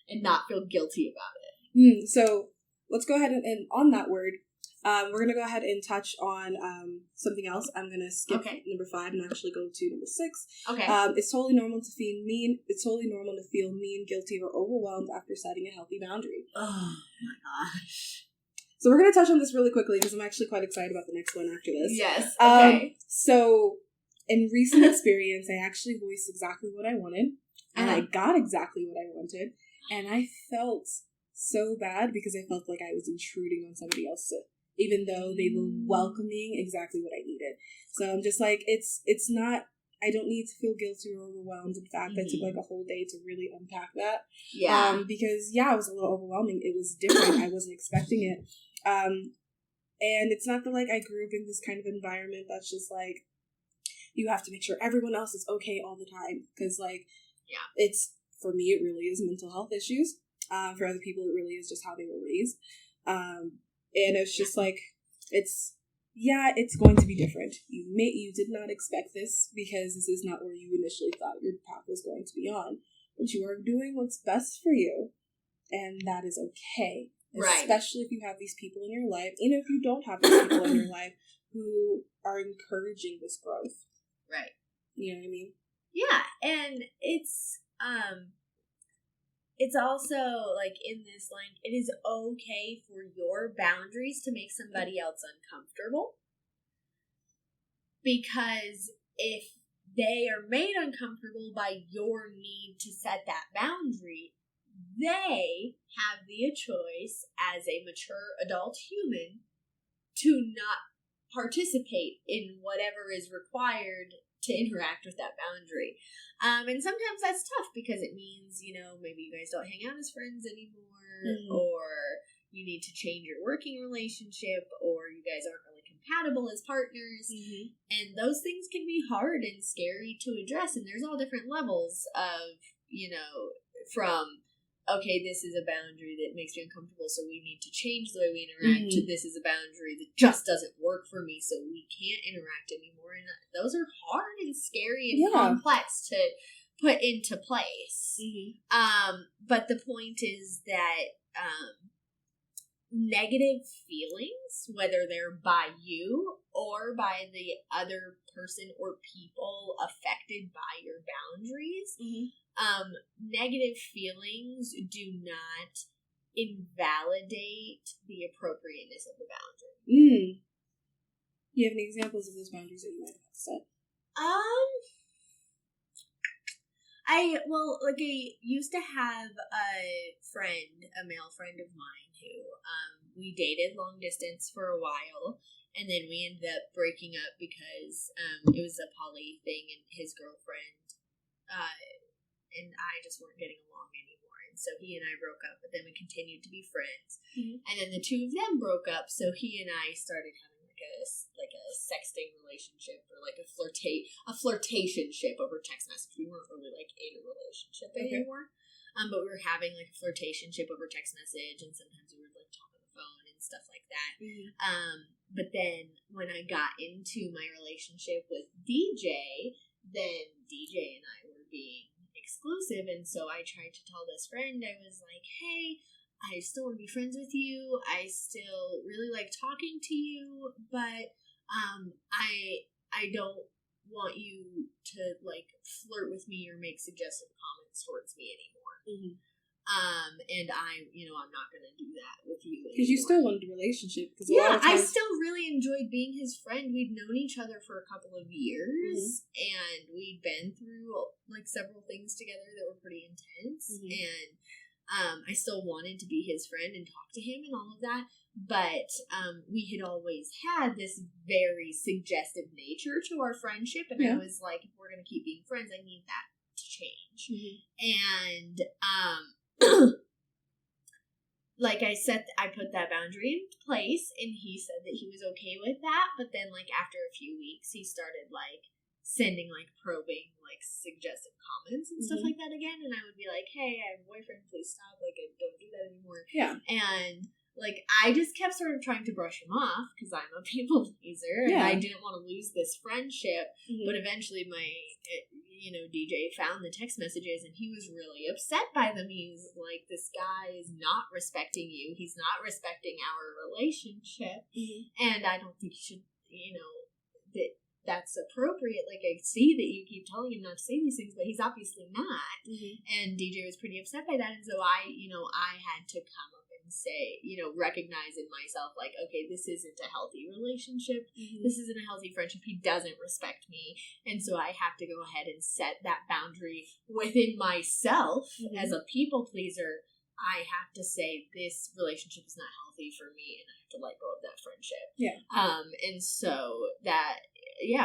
And not feel guilty about it. So let's go ahead and on that word, we're going to go ahead and touch on something else. I'm going to skip number 5 and actually go to number 6. Okay. It's totally normal to feel mean. It's totally normal to feel mean, guilty, or overwhelmed after setting a healthy boundary. Oh my gosh. So we're going to touch on this really quickly, because I'm actually quite excited about the next one after this. Yes. Okay. So in recent experience, I actually voiced exactly what I wanted, and I got exactly what I wanted, and I felt so bad because I felt like I was intruding on somebody else, even though they were welcoming exactly what I needed. So I'm just like, it's not, I don't need to feel guilty or overwhelmed. In fact, I took like a whole day to really unpack that. Yeah. Because, it was a little overwhelming. It was different. I wasn't expecting it. And it's not that, like, I grew up in this kind of environment that's just like, you have to make sure everyone else is okay all the time. Because, like, it's, for me, it really is mental health issues. For other people, it really is just how they were raised. And it's just like, it's going to be different. You did not expect this, because this is not where you initially thought your path was going to be on. But you are doing what's best for you, and that is okay. Right. Especially if you have these people in your life, even if you don't have these people in your life who are encouraging this growth. Right. You know what I mean? Yeah, and it's also, like, in this line, it is okay for your boundaries to make somebody else uncomfortable. Because if they are made uncomfortable by your need to set that boundary, they have the choice as a mature adult human to not participate in whatever is required to interact with that boundary. And sometimes that's tough, because it means, you know, maybe you guys don't hang out as friends anymore, or you need to change your working relationship, or you guys aren't really compatible as partners. And those things can be hard and scary to address. And there's all different levels of, you know, from, okay, this is a boundary that makes me uncomfortable, so we need to change the way we interact, to this is a boundary that just doesn't work for me, so we can't interact anymore. And those are hard and scary and complex to put into place. But the point is that negative feelings, whether they're by you or by the other person or people affected by your boundaries, negative feelings do not invalidate the appropriateness of the boundary. Do you have any examples of those boundaries that you might have set? I used to have a male friend of mine who we dated long distance for a while, and then we ended up breaking up because it was a poly thing, and his girlfriend and I just weren't getting along anymore, and so he and I broke up. But then we continued to be friends, and then the two of them broke up. So he and I started having like a sexting relationship, or like a flirtationship over text message. We weren't really like in a relationship anymore, but we were having like a flirtationship over text message, and sometimes we would like talk on the phone and stuff like that. But then when I got into my relationship with DJ, then DJ and I were being exclusive, and so I tried to tell this friend, I was like, hey, I still want to be friends with you. I still really like talking to you, but I don't want you to like flirt with me or make suggestive comments towards me anymore. And I'm not going to do that with you anymore. Because you still wanted a relationship. I still really enjoyed being his friend. We'd known each other for a couple of years, and we'd been through like several things together that were pretty intense, and I still wanted to be his friend and talk to him and all of that, but we had always had this very suggestive nature to our friendship, and I was like, if we're going to keep being friends, I need that to change. And like I said, I put that boundary in place, and he said that he was okay with that, but then like after a few weeks, he started like sending like probing like suggestive comments and stuff like that again, and I would be like, hey, I have a boyfriend, please stop, like I don't do that anymore. And like I just kept sort of trying to brush him off because I'm a people pleaser, and I didn't want to lose this friendship. But eventually my DJ found the text messages, and he was really upset by them. He's like, this guy is not respecting you, he's not respecting our relationship, and I don't think you should, that's appropriate. Like, I see that you keep telling him not to say these things, but he's obviously not. And DJ was pretty upset by that. And so I had to come up and say, recognize in myself, like, okay, this isn't a healthy relationship. This isn't a healthy friendship. He doesn't respect me. And so I have to go ahead and set that boundary within myself as a people pleaser. I have to say, this relationship is not healthy for me, and I have to let go of that friendship. And so that,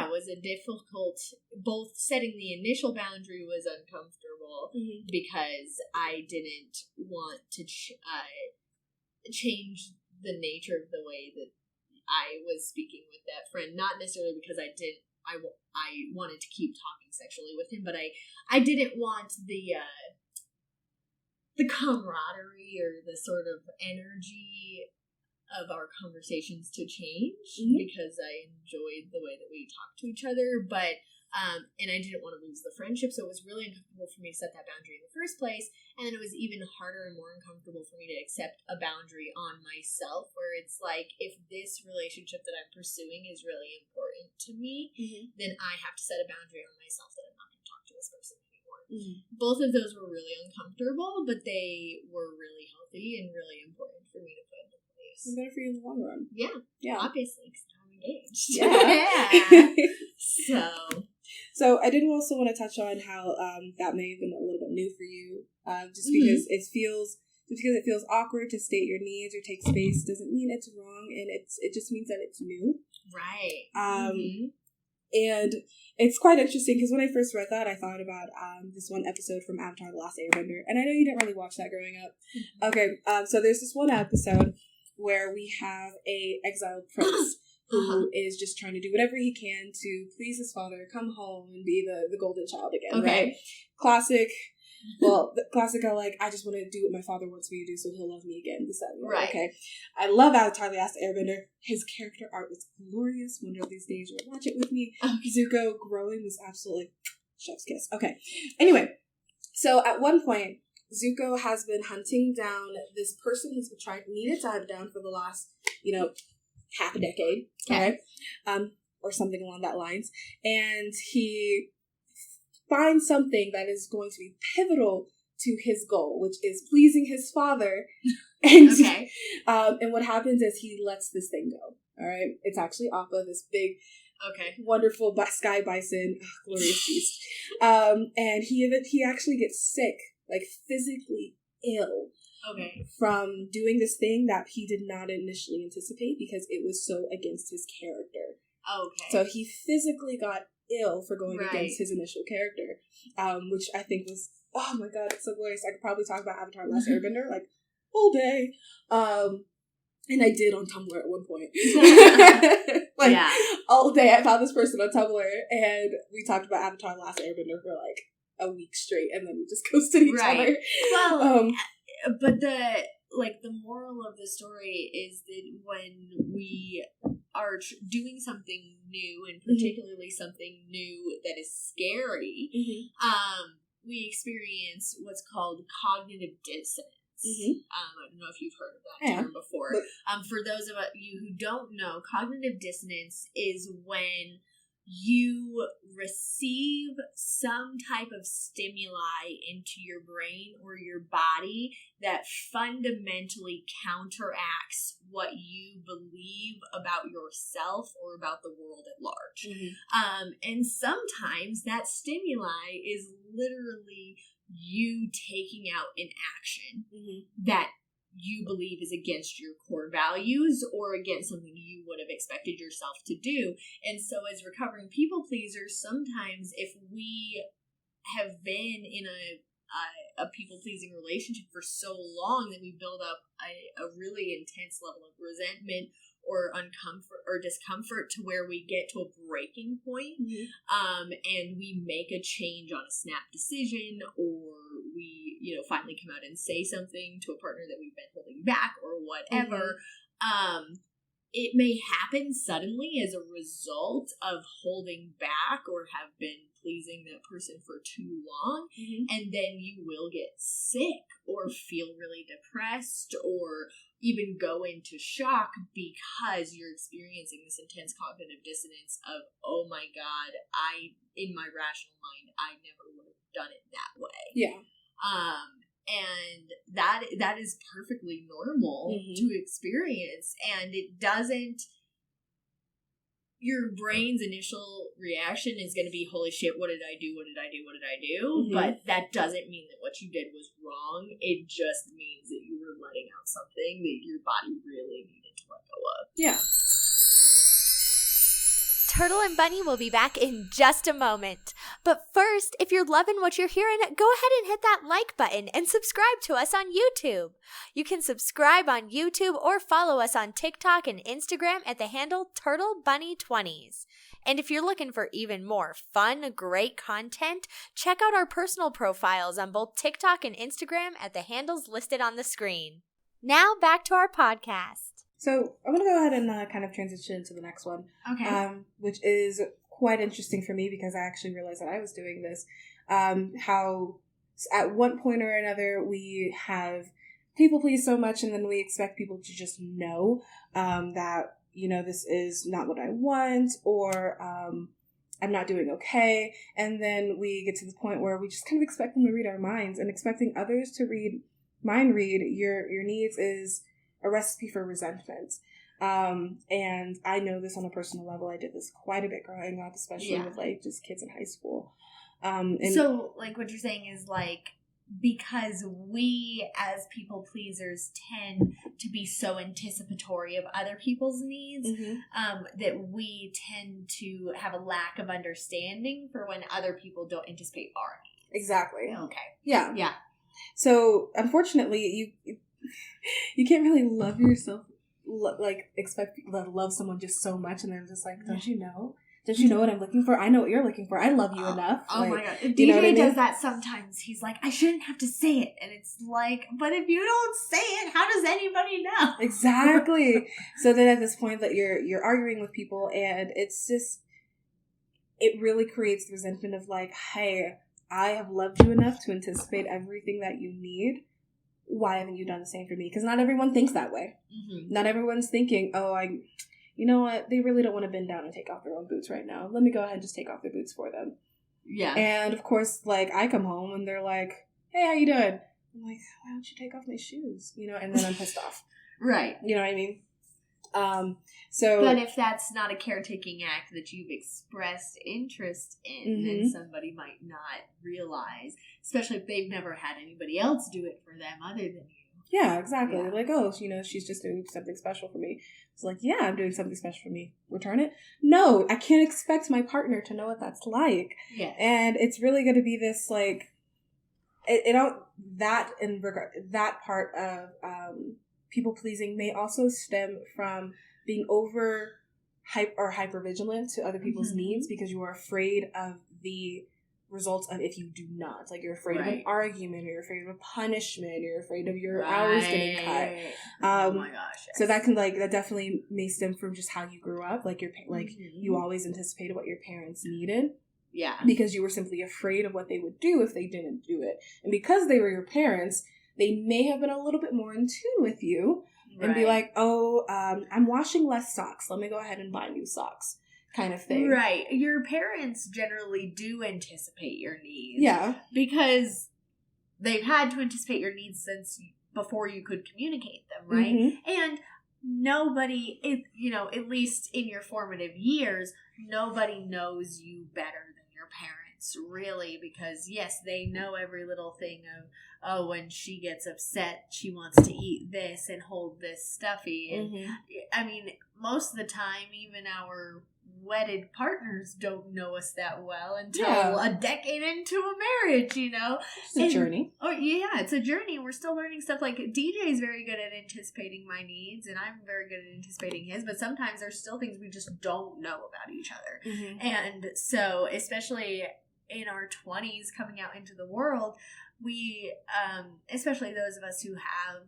was a difficult, both setting the initial boundary was uncomfortable because I didn't want to change the nature of the way that I was speaking with that friend. Not necessarily because I wanted to keep talking sexually with him, but I didn't want the camaraderie or the sort of energy of our conversations to change because I enjoyed the way that we talked to each other, but and I didn't want to lose the friendship, so it was really uncomfortable for me to set that boundary in the first place, and then it was even harder and more uncomfortable for me to accept a boundary on myself, where it's like, if this relationship that I'm pursuing is really important to me, then I have to set a boundary on myself that I'm not going to talk to this person anymore. Both of those were really uncomfortable, but they were really healthy and really important for me to put into place. And better for you in the long run. Yeah. Obviously, because now I'm engaged. So I did also want to touch on how that may have been a little bit new for you, just because it feels awkward to state your needs or take space doesn't mean it's wrong, and it just means that it's new. Right. And it's quite interesting because when I first read that, I thought about this one episode from Avatar: The Last Airbender, and I know you didn't really watch that growing up. Okay, so there's this one episode where we have a exiled prince who is just trying to do whatever he can to please his father, come home, and be the golden child again, right? Classic. Well, the classic, I just want to do what my father wants me to do so he'll love me again. Right. Okay. I love Avatar: The Last Airbender. His character art was glorious. One of these days you'll watch it with me. Zuko growing was absolutely chef's kiss. Okay. Anyway, so at one point, Zuko has been hunting down this person he's needed to hunt down for the last, half a decade. Okay. Or something along that lines. And he finds something that is going to be pivotal to his goal, which is pleasing his father. And and what happens is he lets this thing go. All right. It's actually Appa, this big Okay. Wonderful sky bison, glorious beast. And he actually gets sick, like physically ill. Okay. From doing this thing that he did not initially anticipate because it was so against his character. Okay. So he physically got ill for going against his initial character, which I think was, oh my god, it's so glorious. I could probably talk about Avatar: Last Airbender like all day. And I did on Tumblr at one point. All day I found this person on Tumblr and we talked about Avatar: Last Airbender for like a week straight and then we just ghosted each other. Well, but the moral of the story is that when we are doing something new, and particularly something new that is scary, we experience what's called cognitive dissonance. I don't know if you've heard of that term before. For those of you who don't know, cognitive dissonance is when you receive some type of stimuli into your brain or your body that fundamentally counteracts what you believe about yourself or about the world at large. And sometimes that stimuli is literally you taking out an action that you believe is against your core values or against something you would have expected yourself to do. And so as recovering people pleasers, sometimes if we have been in a people-pleasing relationship for so long that we build up a really intense level of resentment or uncomfort or discomfort to where we get to a breaking point, and we make a change on a snap decision, or we, finally come out and say something to a partner that we've been holding back or whatever. It may happen suddenly as a result of holding back or have been pleasing that person for too long, and then you will get sick or feel really depressed or even go into shock because you're experiencing this intense cognitive dissonance of, oh my god, in my rational mind, I never would have done it that way. Yeah. And that is perfectly normal to experience, and it doesn't. Your brain's initial reaction is going to be, holy shit, what did I do? What did I do? What did I do? But that doesn't mean that what you did was wrong. It just means that you were letting out something that your body really needed to let go of. Yeah. Turtle and Bunny will be back in just a moment. But first, if you're loving what you're hearing, go ahead and hit that like button and subscribe to us on YouTube. You can subscribe on YouTube or follow us on TikTok and Instagram at the handle TurtleBunny20s. And if you're looking for even more fun, great content, check out our personal profiles on both TikTok and Instagram at the handles listed on the screen. Now back to our podcast. So I'm going to go ahead and kind of transition to the next one, which is quite interesting for me because I actually realized that I was doing this. How at one point or another we have people please so much, and then we expect people to just know that, this is not what I want, or I'm not doing okay. And then we get to the point where we just kind of expect them to read our minds, and expecting others to mind read your needs is a recipe for resentment. And I know this on a personal level. I did this quite a bit growing up, especially with just kids in high school. And so what you're saying is because we as people pleasers tend to be so anticipatory of other people's needs, that we tend to have a lack of understanding for when other people don't anticipate our needs. Exactly. Okay. Yeah. Yeah. So unfortunately, you can't really love yourself, expect to love someone just so much, and then just don't you know? Don't you know what I'm looking for? I know what you're looking for. I love you enough. Oh my god. DJ does that sometimes. He's like, I shouldn't have to say it. And it's but if you don't say it, how does anybody know? Exactly. So then at this point that you're arguing with people, and it's just, it really creates the resentment of hey, I have loved you enough to anticipate everything that you need. Why haven't you done the same for me? Because not everyone thinks that way. Not everyone's thinking, you know what? They really don't want to bend down and take off their own boots right now. Let me go ahead and just take off their boots for them. Yeah. And of course, I come home and they're like, hey, how you doing? I'm like, why don't you take off my shoes? And then I'm pissed off. Right. You know what I mean? But if that's not a caretaking act that you've expressed interest in, then somebody might not realize, especially if they've never had anybody else do it for them other than you. Yeah, exactly. Yeah. Like, oh, she's just doing something special for me. It's like, yeah, I'm doing something special for me. Return it? No, I can't expect my partner to know what that's like. Yeah. And it's really going to be this, like, that part of people pleasing may also stem from being hyper vigilant to other people's needs because you are afraid of the results of if you do not. Like, you're afraid of an argument, or you're afraid of a punishment, or you're afraid of your hours getting cut. Oh my gosh. Yes. So that definitely may stem from just how you grew up. Like, you always anticipated what your parents needed. Yeah. Because you were simply afraid of what they would do if they didn't do it. And because they were your parents, they may have been a little bit more in tune with you and be like, oh, I'm washing less socks. Let me go ahead and buy new socks, kind of thing. Right. Your parents generally do anticipate your needs. Yeah. Because they've had to anticipate your needs since before you could communicate them, right? Mm-hmm. And nobody, at least in your formative years, nobody knows you better than your parents, really, because yes, they know every little thing of, oh, when she gets upset, she wants to eat this and hold this stuffy. And I mean, most of the time, even our wedded partners don't know us that well until a decade into a marriage, It's a journey. Oh, yeah, it's a journey. We're still learning stuff. Like, DJ is very good at anticipating my needs, and I'm very good at anticipating his, but sometimes there's still things we just don't know about each other. Mm-hmm. And so, especially in our 20s coming out into the world, we, especially those of us who have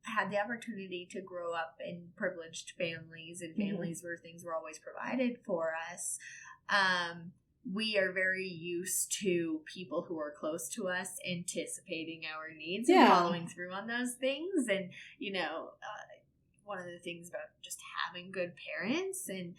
had the opportunity to grow up in privileged families and families where things were always provided for us, we are very used to people who are close to us anticipating our needs and following through on those things. And, one of the things about just having good parents and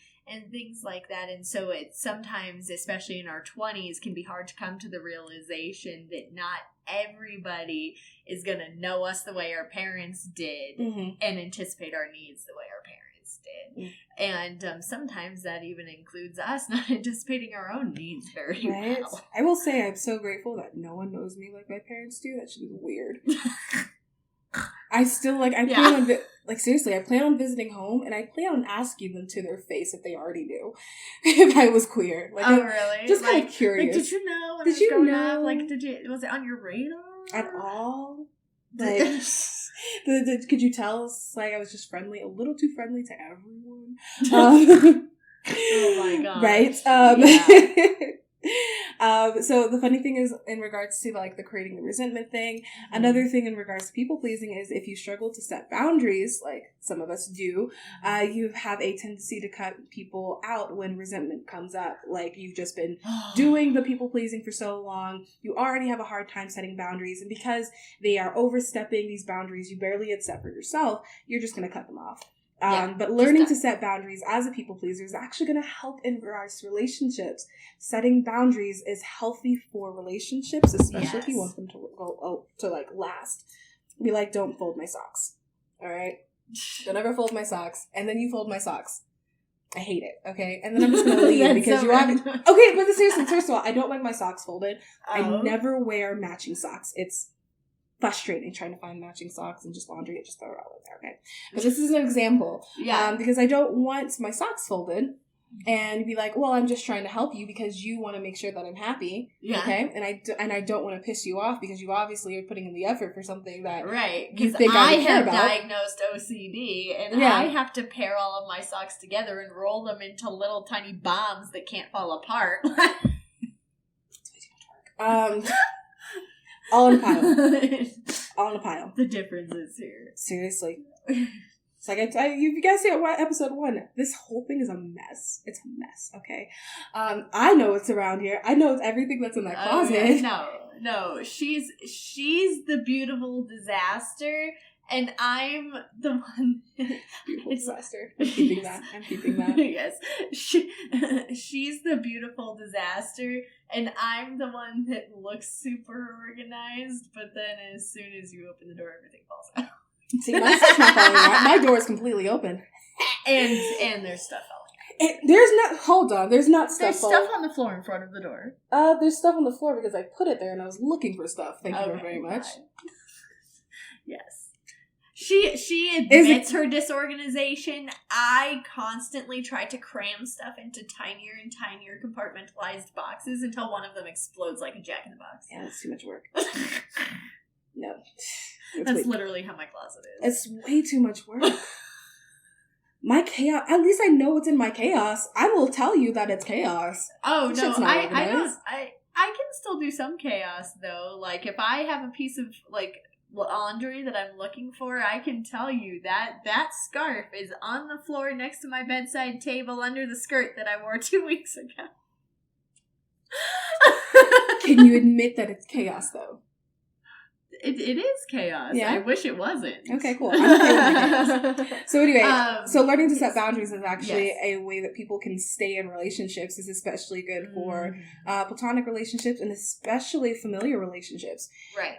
things like that. And so it sometimes, especially in our 20s, can be hard to come to the realization that not everybody is going to know us the way our parents did and anticipate our needs the way our parents did. And sometimes that even includes us not anticipating our own needs very well. I will say I'm so grateful that no one knows me like my parents do. That should be weird. I still, plan on, seriously, I plan on visiting home, and I plan on asking them to their face if they already knew if I was queer. Oh, really? Just kind of curious. Did you know when I was growing up? Was it on your radar? At all? Could you tell us, I was just friendly, a little too friendly to everyone? Oh my god. Right? So the funny thing is, in regards to the creating the resentment thing, another thing in regards to people pleasing is if you struggle to set boundaries, like some of us do, you have a tendency to cut people out when resentment comes up. Like, you've just been doing the people pleasing for so long, you already have a hard time setting boundaries, and because they are overstepping these boundaries you barely had set for yourself, you're just going to cut them off. But learning to set boundaries as a people pleaser is actually going to help in regards to relationships. Setting boundaries is healthy for relationships, especially if you want them to last. Be like, don't fold my socks. All right? Don't ever fold my socks. And then you fold my socks. I hate it. Okay? And then I'm just going to leave because you are... Okay, but seriously, first of all, I don't like my socks folded. I never wear matching socks. It's frustrating trying to find matching socks and just laundry it, just throw it all in there, okay? But this is an example. Because I don't want my socks folded and be like, well, I'm just trying to help you because you want to make sure that I'm happy, okay? And I don't want to piss you off because you obviously are putting in the effort for something that you think I care about. I have diagnosed OCD, and I have to pair all of my socks together and roll them into little tiny bombs that can't fall apart. That's way too much work. All in a pile. All in a pile. The difference is here. Seriously. It's like, you guys see at episode 1, this whole thing is a mess. It's a mess, okay? I know what's around here. I know it's everything that's in that closet. No. She's the beautiful disaster, and I'm the one... Beautiful disaster. I'm keeping that. Yes. She's the beautiful disaster, and I'm the one that looks super organized, but then as soon as you open the door, everything falls out. See, my stuff's not falling out. My door is completely open. And there's stuff falling out. There's not, hold on, there's not stuff There's stuff on the floor in front of the door. There's stuff on the floor because I put it there and I was looking for stuff. Thank you very much. Yes. She admits her disorganization. I constantly try to cram stuff into tinier and tinier compartmentalized boxes until one of them explodes like a Jack-in-the-Box. Yeah, that's too much work. No. That's literally how my closet is. It's way too much work. My chaos, at least I know what's in my chaos. I will tell you that it's chaos. Oh, no, I can still do some chaos, though. Like, if I have a piece of, like, laundry that I'm looking for, I can tell you that scarf is on the floor next to my bedside table under the skirt that I wore 2 weeks ago. Can you admit that it's chaos, though? It is chaos. Yeah? I wish it wasn't. Okay, cool. I'm okay with chaos. So anyway, so learning to set boundaries is actually a way that people can stay in relationships. Is especially good for platonic relationships and especially familiar relationships. Right.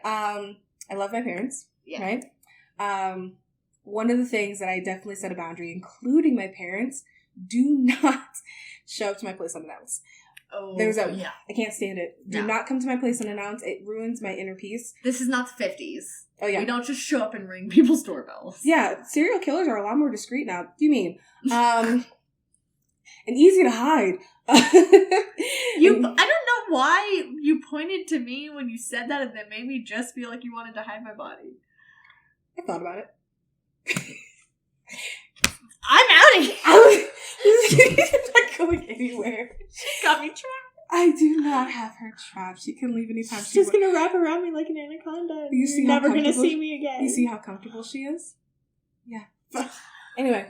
I love my parents, right? One of the things that I definitely set a boundary, including my parents, do not show up to my place unannounced. Oh, I can't stand it. Do not come to my place unannounced. It ruins my inner peace. This is not the 50s. Oh, yeah. We don't just show up and ring people's doorbells. Yeah, serial killers are a lot more discreet now. What do you mean? And easy to hide. I don't know why you pointed to me when you said that and that made me just feel like you wanted to hide my body. I thought about it. I'm out of here. She's not going anywhere. She got me trapped. I do not have her trapped. She can leave anytime She's just going to wrap around me like an anaconda. You're never going to see me again. You see how comfortable she is? Yeah. Anyway.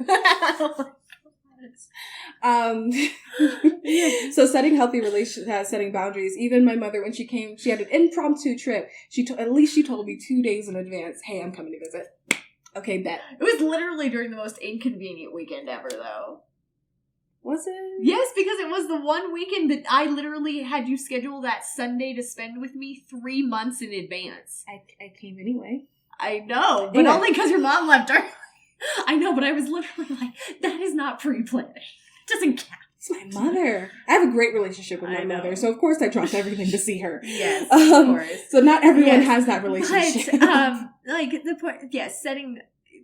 So setting healthy relationships, setting boundaries. Even my mother, when she came, she had an impromptu trip. At least she told me 2 days in advance, hey, I'm coming to visit. Okay, bet. It was literally during the most inconvenient weekend ever, though. Was it? Yes, because it was the one weekend that I literally had you schedule that Sunday to spend with me 3 months in advance. I came anyway. I know, but only because your mom left early. I know, but I was literally like, that is not pre-planning. It doesn't count. It's my mother. I have a great relationship with my mother, so of course I dropped everything to see her. Yes, of course. So not everyone has that relationship. But, like, the point, setting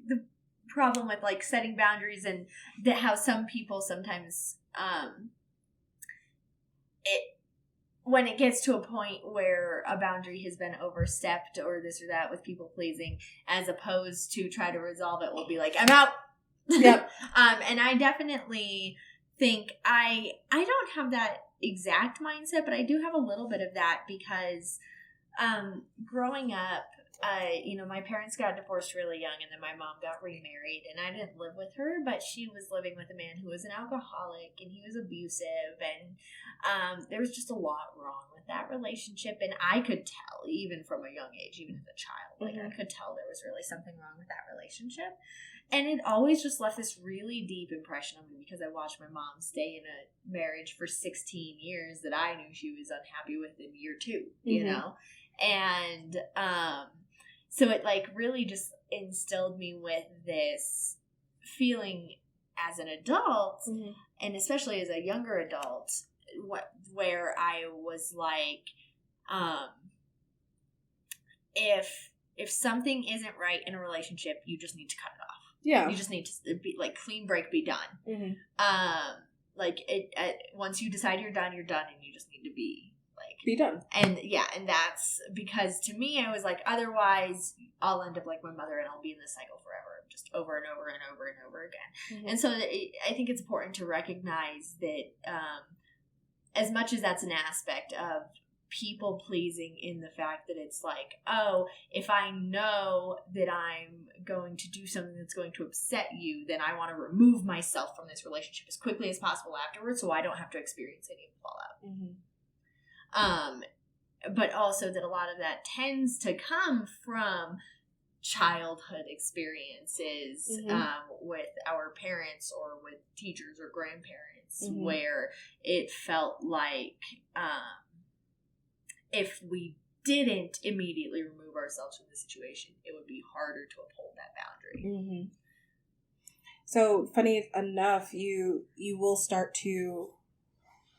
the problem with, like, setting boundaries and how some people sometimes, when it gets to a point where a boundary has been overstepped or this or that with people pleasing, as opposed to try to resolve it, will be like, I'm out. Yep. And I definitely think I don't have that exact mindset, but I do have a little bit of that because growing up, my parents got divorced really young, and then my mom got remarried, and I didn't live with her, but she was living with a man who was an alcoholic, and he was abusive, and there was just a lot wrong with that relationship, and I could tell, even from a young age, even as a child, like, I could tell there was really something wrong with that relationship, and it always just left this really deep impression on me, because I watched my mom stay in a marriage for 16 years that I knew she was unhappy with in year 2, you know, and, so it, like, really just instilled me with this feeling as an adult, and especially as a younger adult, where I was like, if something isn't right in a relationship, you just need to cut it off. Yeah. You just need to be, like, clean break, be done. Like, once you decide you're done, and you just need to be done. And and that's because to me, I was like, otherwise I'll end up like my mother and I'll be in this cycle forever, just over and over and over and over again. And so I think it's important to recognize that as much as that's an aspect of people pleasing, in the fact that it's like, oh, if I know that I'm going to do something that's going to upset you, then I want to remove myself from this relationship as quickly as possible afterwards, so I don't have to experience any of the fallout. But also that a lot of that tends to come from childhood experiences with our parents or with teachers or grandparents, where it felt like if we didn't immediately remove ourselves from the situation, it would be harder to uphold that boundary. So funny enough, you will start to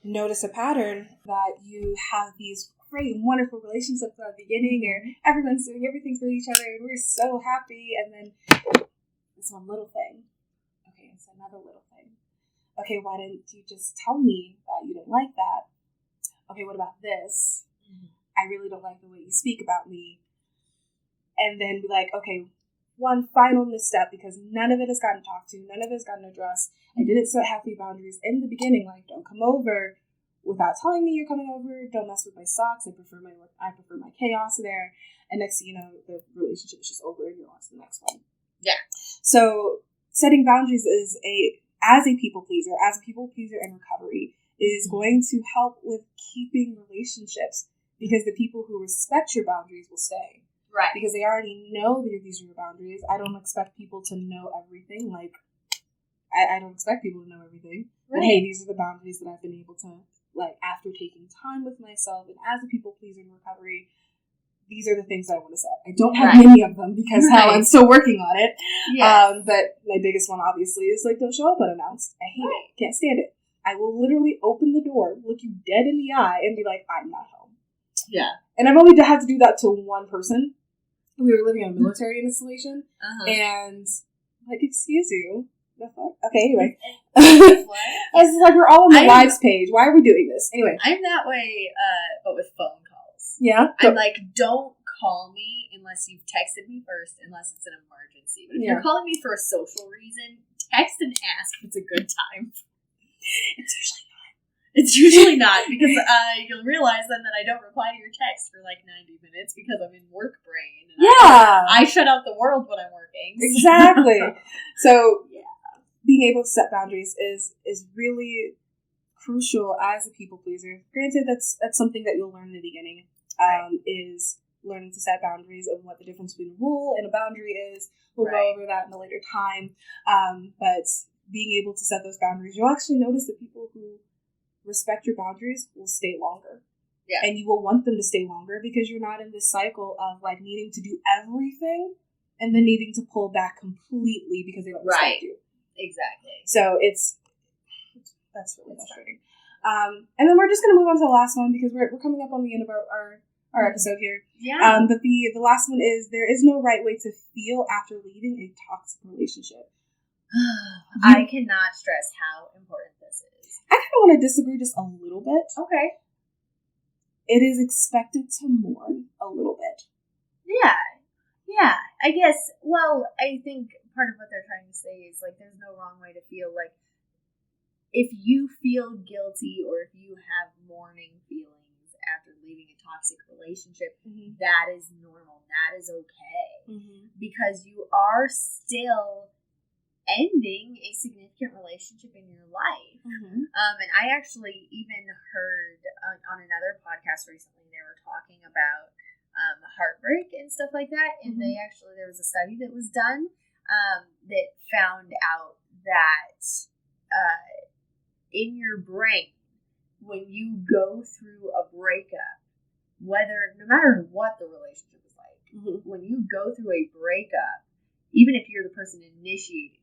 notice a pattern that you have these great, wonderful relationships at the beginning, or everyone's doing everything for each other, and we're so happy, and then this one little thing. Okay, it's another little thing. Okay, why didn't you just tell me that you didn't like that? Okay, what about this? I really don't like the way you speak about me. And then be like, okay, one final misstep, because none of it has gotten talked to, none of it has gotten addressed. I didn't set healthy boundaries in the beginning, like don't come over without telling me you're coming over. Don't mess with my socks. I prefer my chaos there. And next thing you know, the relationship is just over and you're on to the next one. Yeah. So setting boundaries as a people pleaser in recovery is going to help with keeping relationships, because the people who respect your boundaries will stay. Right. Because they already know that these are your boundaries. I don't expect people to know everything. Like, I don't expect people to know everything. Right. But hey, these are the boundaries that I've been able to, like, after taking time with myself and as a people pleaser in recovery, these are the things that I want to set. I don't have many of them because I'm still working on it. Yes. But my biggest one, obviously, is, like, don't show up unannounced. I hate it. Can't stand it. I will literally open the door, look you dead in the eye, and be like, I'm not home. Yeah. And I've only had to do that to one person. We were living on a military installation, and like, excuse you, the fuck? Okay, anyway. What? I was like, we're all on the lives page. Why are we doing this? Anyway. I'm that way, but with phone calls. Yeah? I'm like, don't call me unless you've texted me first, unless it's an emergency. But if you're calling me for a social reason, text and ask if it's a good time. It's usually not, because you'll realize then that I don't reply to your text for like 90 minutes because I'm in work brain. And I shut out the world when I'm working. Exactly. So being able to set boundaries is really crucial as a people pleaser. Granted, that's something that you'll learn in the beginning, is learning to set boundaries and what the difference between a rule and a boundary is. We'll go over that in a later time. But being able to set those boundaries, you'll actually notice that people who respect your boundaries will stay longer. Yeah. And you will want them to stay longer because you're not in this cycle of like needing to do everything and then needing to pull back completely because they don't respect you. Exactly. So that's really frustrating. And then we're just going to move on to the last one because we're coming up on the end of our episode here. Yeah. But the last one is, there is no right way to feel after leaving a toxic relationship. I cannot stress how important this is. I kind of want to disagree just a little bit. Okay. It is expected to mourn a little bit. Yeah. Yeah. I guess, well, I think part of what they're trying to say is, like, there's no wrong way to feel. Like, if you feel guilty or if you have mourning feelings after leaving a toxic relationship, that is normal. That is okay. Because you are still ending a significant relationship in your life. And I actually even heard on another podcast recently, they were talking about heartbreak and stuff like that. And there was a study that was done that found out that in your brain, when you go through a breakup, no matter what the relationship is like, when you go through a breakup, even if you're the person initiating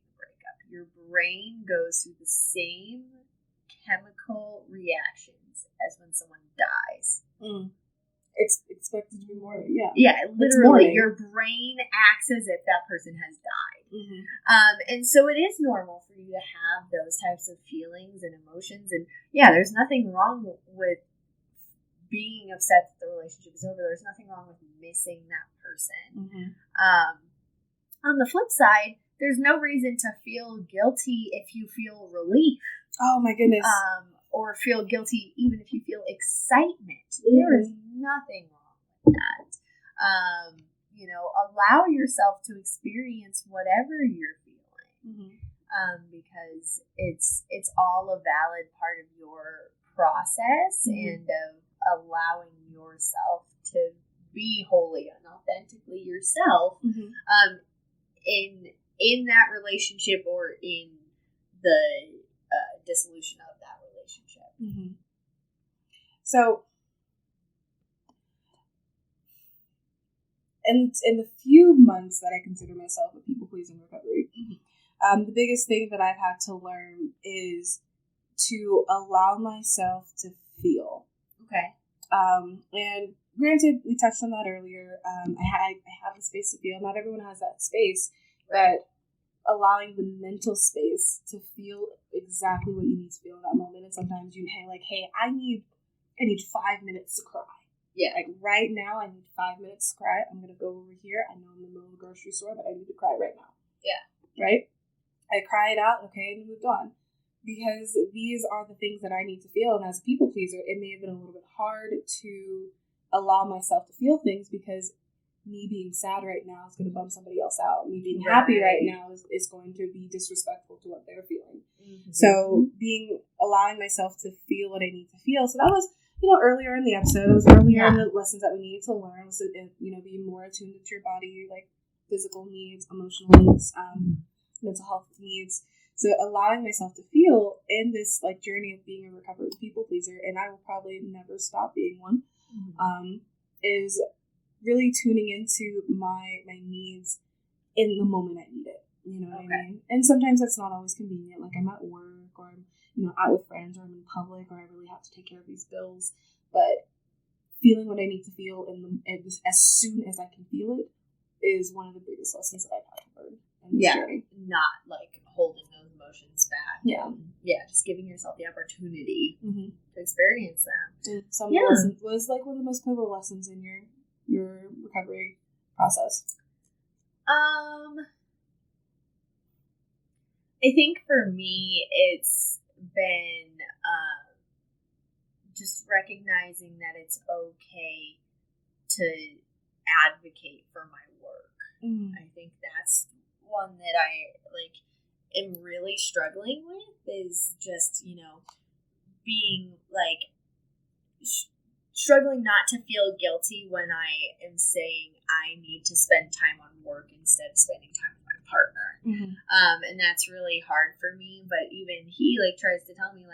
your brain goes through the same chemical reactions as when someone dies. It's expected to be more, Yeah, literally, your brain acts as if that person has died. And so it is normal for you to have those types of feelings and emotions. And yeah, there's nothing wrong with being upset that the relationship is over. There's nothing wrong with missing that person. On the flip side, there's no reason to feel guilty if you feel relief. Oh my goodness. Or feel guilty even if you feel excitement. There is nothing wrong with that. Allow yourself to experience whatever you're feeling. Because it's all a valid part of your process and of allowing yourself to be wholly and authentically yourself in that relationship or in the dissolution of that relationship. So, in the few months that I consider myself a people pleaser in recovery, The biggest thing that I've had to learn is to allow myself to feel. Okay. And granted, we touched on that earlier. I have the space to feel. Not everyone has that space, but allowing the mental space to feel exactly what you need to feel in that moment. And sometimes you hey, I need 5 minutes to cry. Yeah. Like right now, I need 5 minutes to cry. I'm gonna go over here. I know I'm in the middle of the grocery store, but I need to cry right now. Yeah. Right? I cried out, okay, and moved on. Because these are the things that I need to feel. And as a people pleaser, it may have been a little bit hard to allow myself to feel things because me being sad right now is going to bum somebody else out. Me being happy right now is going to be disrespectful to what they're feeling. Mm-hmm. So allowing myself to feel what I need to feel. So that was, earlier in the episodes, earlier in the lessons that we needed to learn was to, be more attuned to your body, like physical needs, emotional needs, mental health needs. So allowing myself to feel in this like journey of being a recovered people pleaser, and I will probably never stop being one, is really tuning into my needs in the moment I need it. You know what I mean? And sometimes that's not always convenient. Like I'm at work or I'm out with friends or I'm in public or I really have to take care of these bills. But feeling what I need to feel as soon as I can feel it is one of the biggest lessons that I've had to learn in this journey. Not like holding those emotions back. Yeah. Just giving yourself the opportunity to experience them. And some lessons was like one of the most pivotal lessons in your recovery process. I think for me, it's been just recognizing that it's okay to advocate for my work. I think that's one that I am really struggling with is just, being struggling not to feel guilty when I am saying I need to spend time on work instead of spending time with my partner. And that's really hard for me, but even he tries to tell me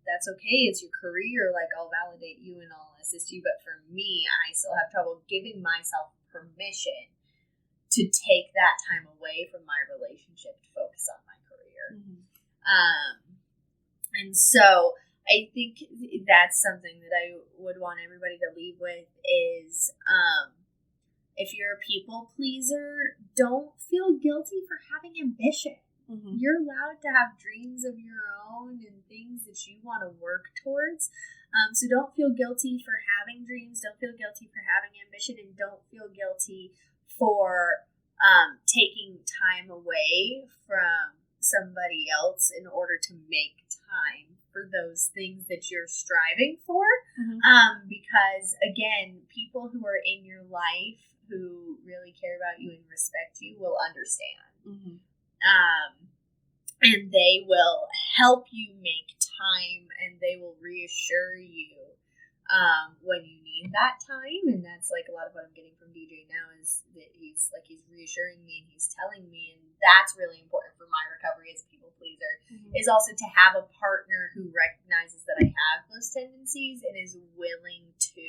that's okay, it's your career, I'll validate you and I'll assist you, but for me, I still have trouble giving myself permission to take that time away from my relationship to focus on my career. And so I think that's something that I would want everybody to leave with is if you're a people pleaser, don't feel guilty for having ambition. You're allowed to have dreams of your own and things that you want to work towards. So don't feel guilty for having dreams. Don't feel guilty for having ambition, and don't feel guilty for taking time away from somebody else in order to make time for those things that you're striving for. Because again, people who are in your life who really care about you and respect you will understand. And they will help you make time, and they will reassure you when you need that time. And that's a lot of what I'm getting from DJ now is that he's reassuring me and he's telling me, and that's really important for my recovery as a people pleaser, is also to have a partner who recognizes that I have those tendencies and is willing to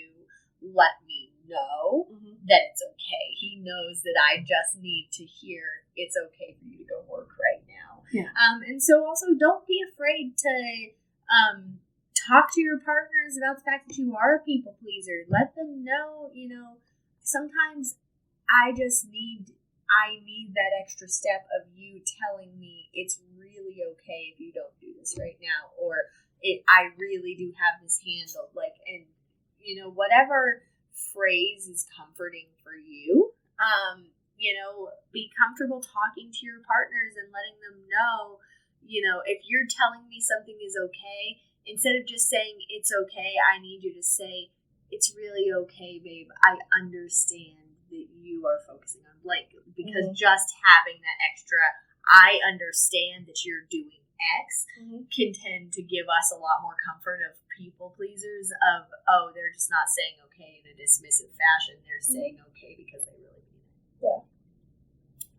let me know that it's okay. He knows that I just need to hear it's okay for you to go work right now. And so also don't be afraid to talk to your partners about the fact that you are a people pleaser. Let them know, sometimes I need that extra step of you telling me it's really okay if you don't do this right now, or I really do have this handled, and whatever phrase is comforting for you, be comfortable talking to your partners and letting them know, if you're telling me something is okay, instead of just saying it's okay, I need you to say, it's really okay, babe. I understand that you are focusing on blank, because just having that extra, I understand that you're doing X can tend to give us a lot more comfort of people pleasers of, they're just not saying okay in a dismissive fashion. They're saying okay because they really mean it.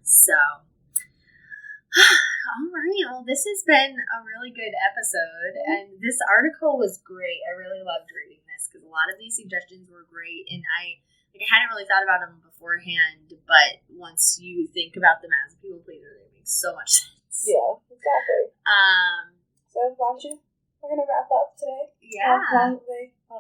So, all right. Well, this has been a really good episode, and this article was great. I really loved reading this because a lot of these suggestions were great, and I hadn't really thought about them beforehand, but once you think about them as a people pleaser, they make so much sense. months. Yeah, exactly. So why don't you? We're gonna wrap up today. Yeah. Why don't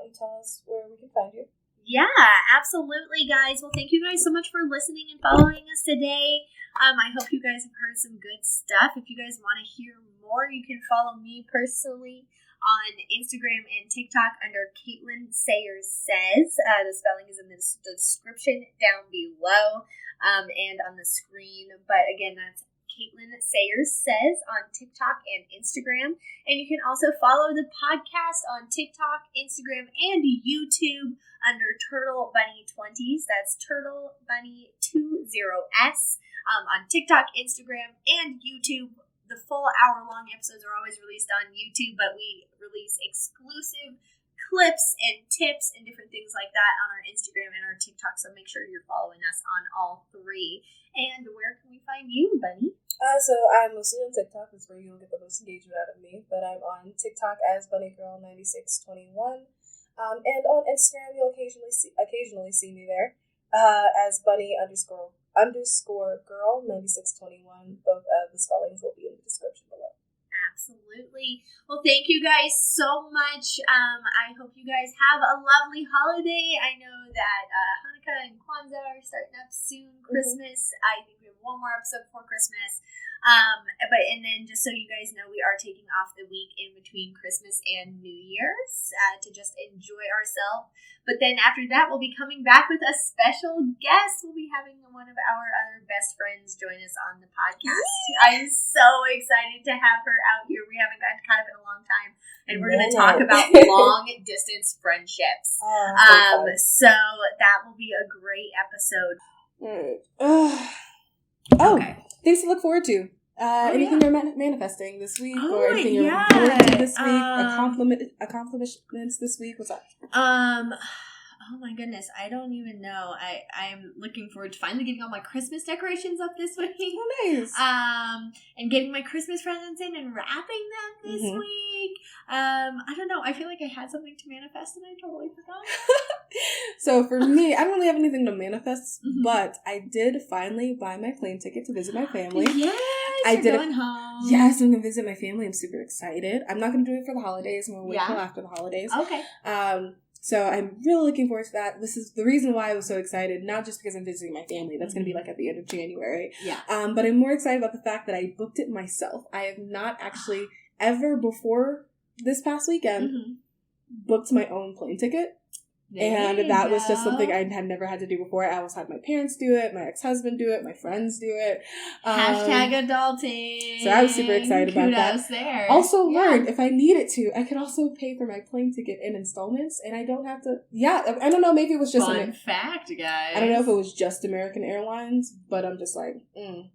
you tell us where we can find you? Yeah, absolutely, guys. Well, thank you guys so much for listening and following us today. I hope you guys have heard some good stuff. If you guys want to hear more, you can follow me personally on Instagram and TikTok under CaitlinSayersSays. The spelling is in the description down below and on the screen. But again, that's Caitlin Sayers Says on TikTok and Instagram. And you can also follow the podcast on TikTok, Instagram, and YouTube under Turtle Bunny 20s. That's Turtle Bunny 20s on TikTok, Instagram, and YouTube. The full hour-long episodes are always released on YouTube, but we release exclusive clips and tips and different things like that on our Instagram and our TikTok, so make sure you're following us on all three. And where can we find you, Bunny? So I'm mostly on TikTok. That's where you'll get the most engagement out of me. But I'm on TikTok as BunnyGirl9621. And on Instagram, you'll occasionally see me there as Bunny_girl9621. Both of the spellings will be in the description below. Absolutely. Well, thank you guys so much. I hope you guys have a lovely holiday. I know that Hanukkah and Kwanzaa are starting up soon. Christmas, I think we have one more episode before Christmas. And then just so you guys know, we are taking off the week in between Christmas and New Year's to just enjoy ourselves. But then after that, we'll be coming back with a special guest. We'll be having one of our other best friends join us on the podcast. I'm so excited to have her out here. We haven't gotten caught up in a long time. And we're going to talk about long-distance friendships. So that will be a great episode. Okay. Things to look forward to. Anything you're manifesting this week, or anything you're looking forward to this week? Accomplishments this week? What's up? Oh my goodness, I don't even know. I'm looking forward to finally getting all my Christmas decorations up this week. Oh, nice. And getting my Christmas presents in and wrapping them this week. I don't know. I feel like I had something to manifest and I totally forgot. So for me, I don't really have anything to manifest, but I did finally buy my plane ticket to visit my family. Yes, you're going home. Yes, I'm going to visit my family. I'm super excited. I'm not going to do it for the holidays. I'm going to wait till after the holidays. Okay. So I'm really looking forward to that. This is the reason why I was so excited, not just because I'm visiting my family. That's going to be like at the end of January. Yeah. But I'm more excited about the fact that I booked it myself. I have not actually ever before this past weekend booked my own plane ticket. And that was just something I had never had to do before. I always had my parents do it, my ex-husband do it, my friends do it. Hashtag adulting. So I was super excited about that. There. Also learned, if I needed to, I could also pay for my plane ticket in installments, and I don't have to. Yeah, I don't know. Maybe it was just fun fact, guys. I don't know if it was just American Airlines, but I'm just like, I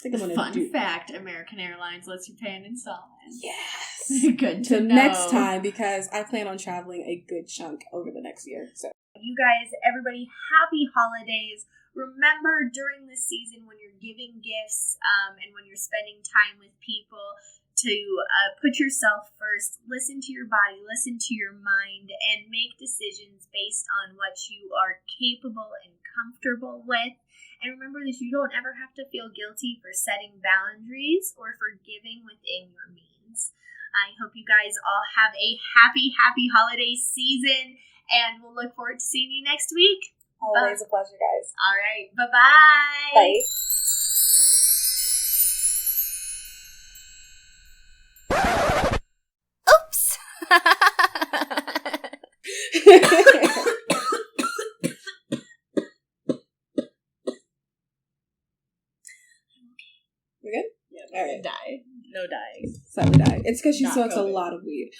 think I'm gonna do fact: American Airlines lets you pay in installments. Yes. Good to know. Next time, because I plan on traveling a good chunk over the next year. So, you guys, everybody, happy holidays. Remember, during this season, when you're giving gifts and when you're spending time with people, to put yourself first. Listen to your body, listen to your mind, and make decisions based on what you are capable and comfortable with. And remember that you don't ever have to feel guilty for setting boundaries or for giving within your means. I hope you guys all have a happy holiday season, and we'll look forward to seeing you next week. Always a pleasure, guys. All right. Bye-bye. Bye. Oops. We good? Yeah, all right. Die. No dying. Slightly die. It's because she smokes a lot of weed.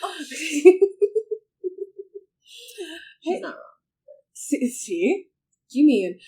She's not wrong. See? You mean...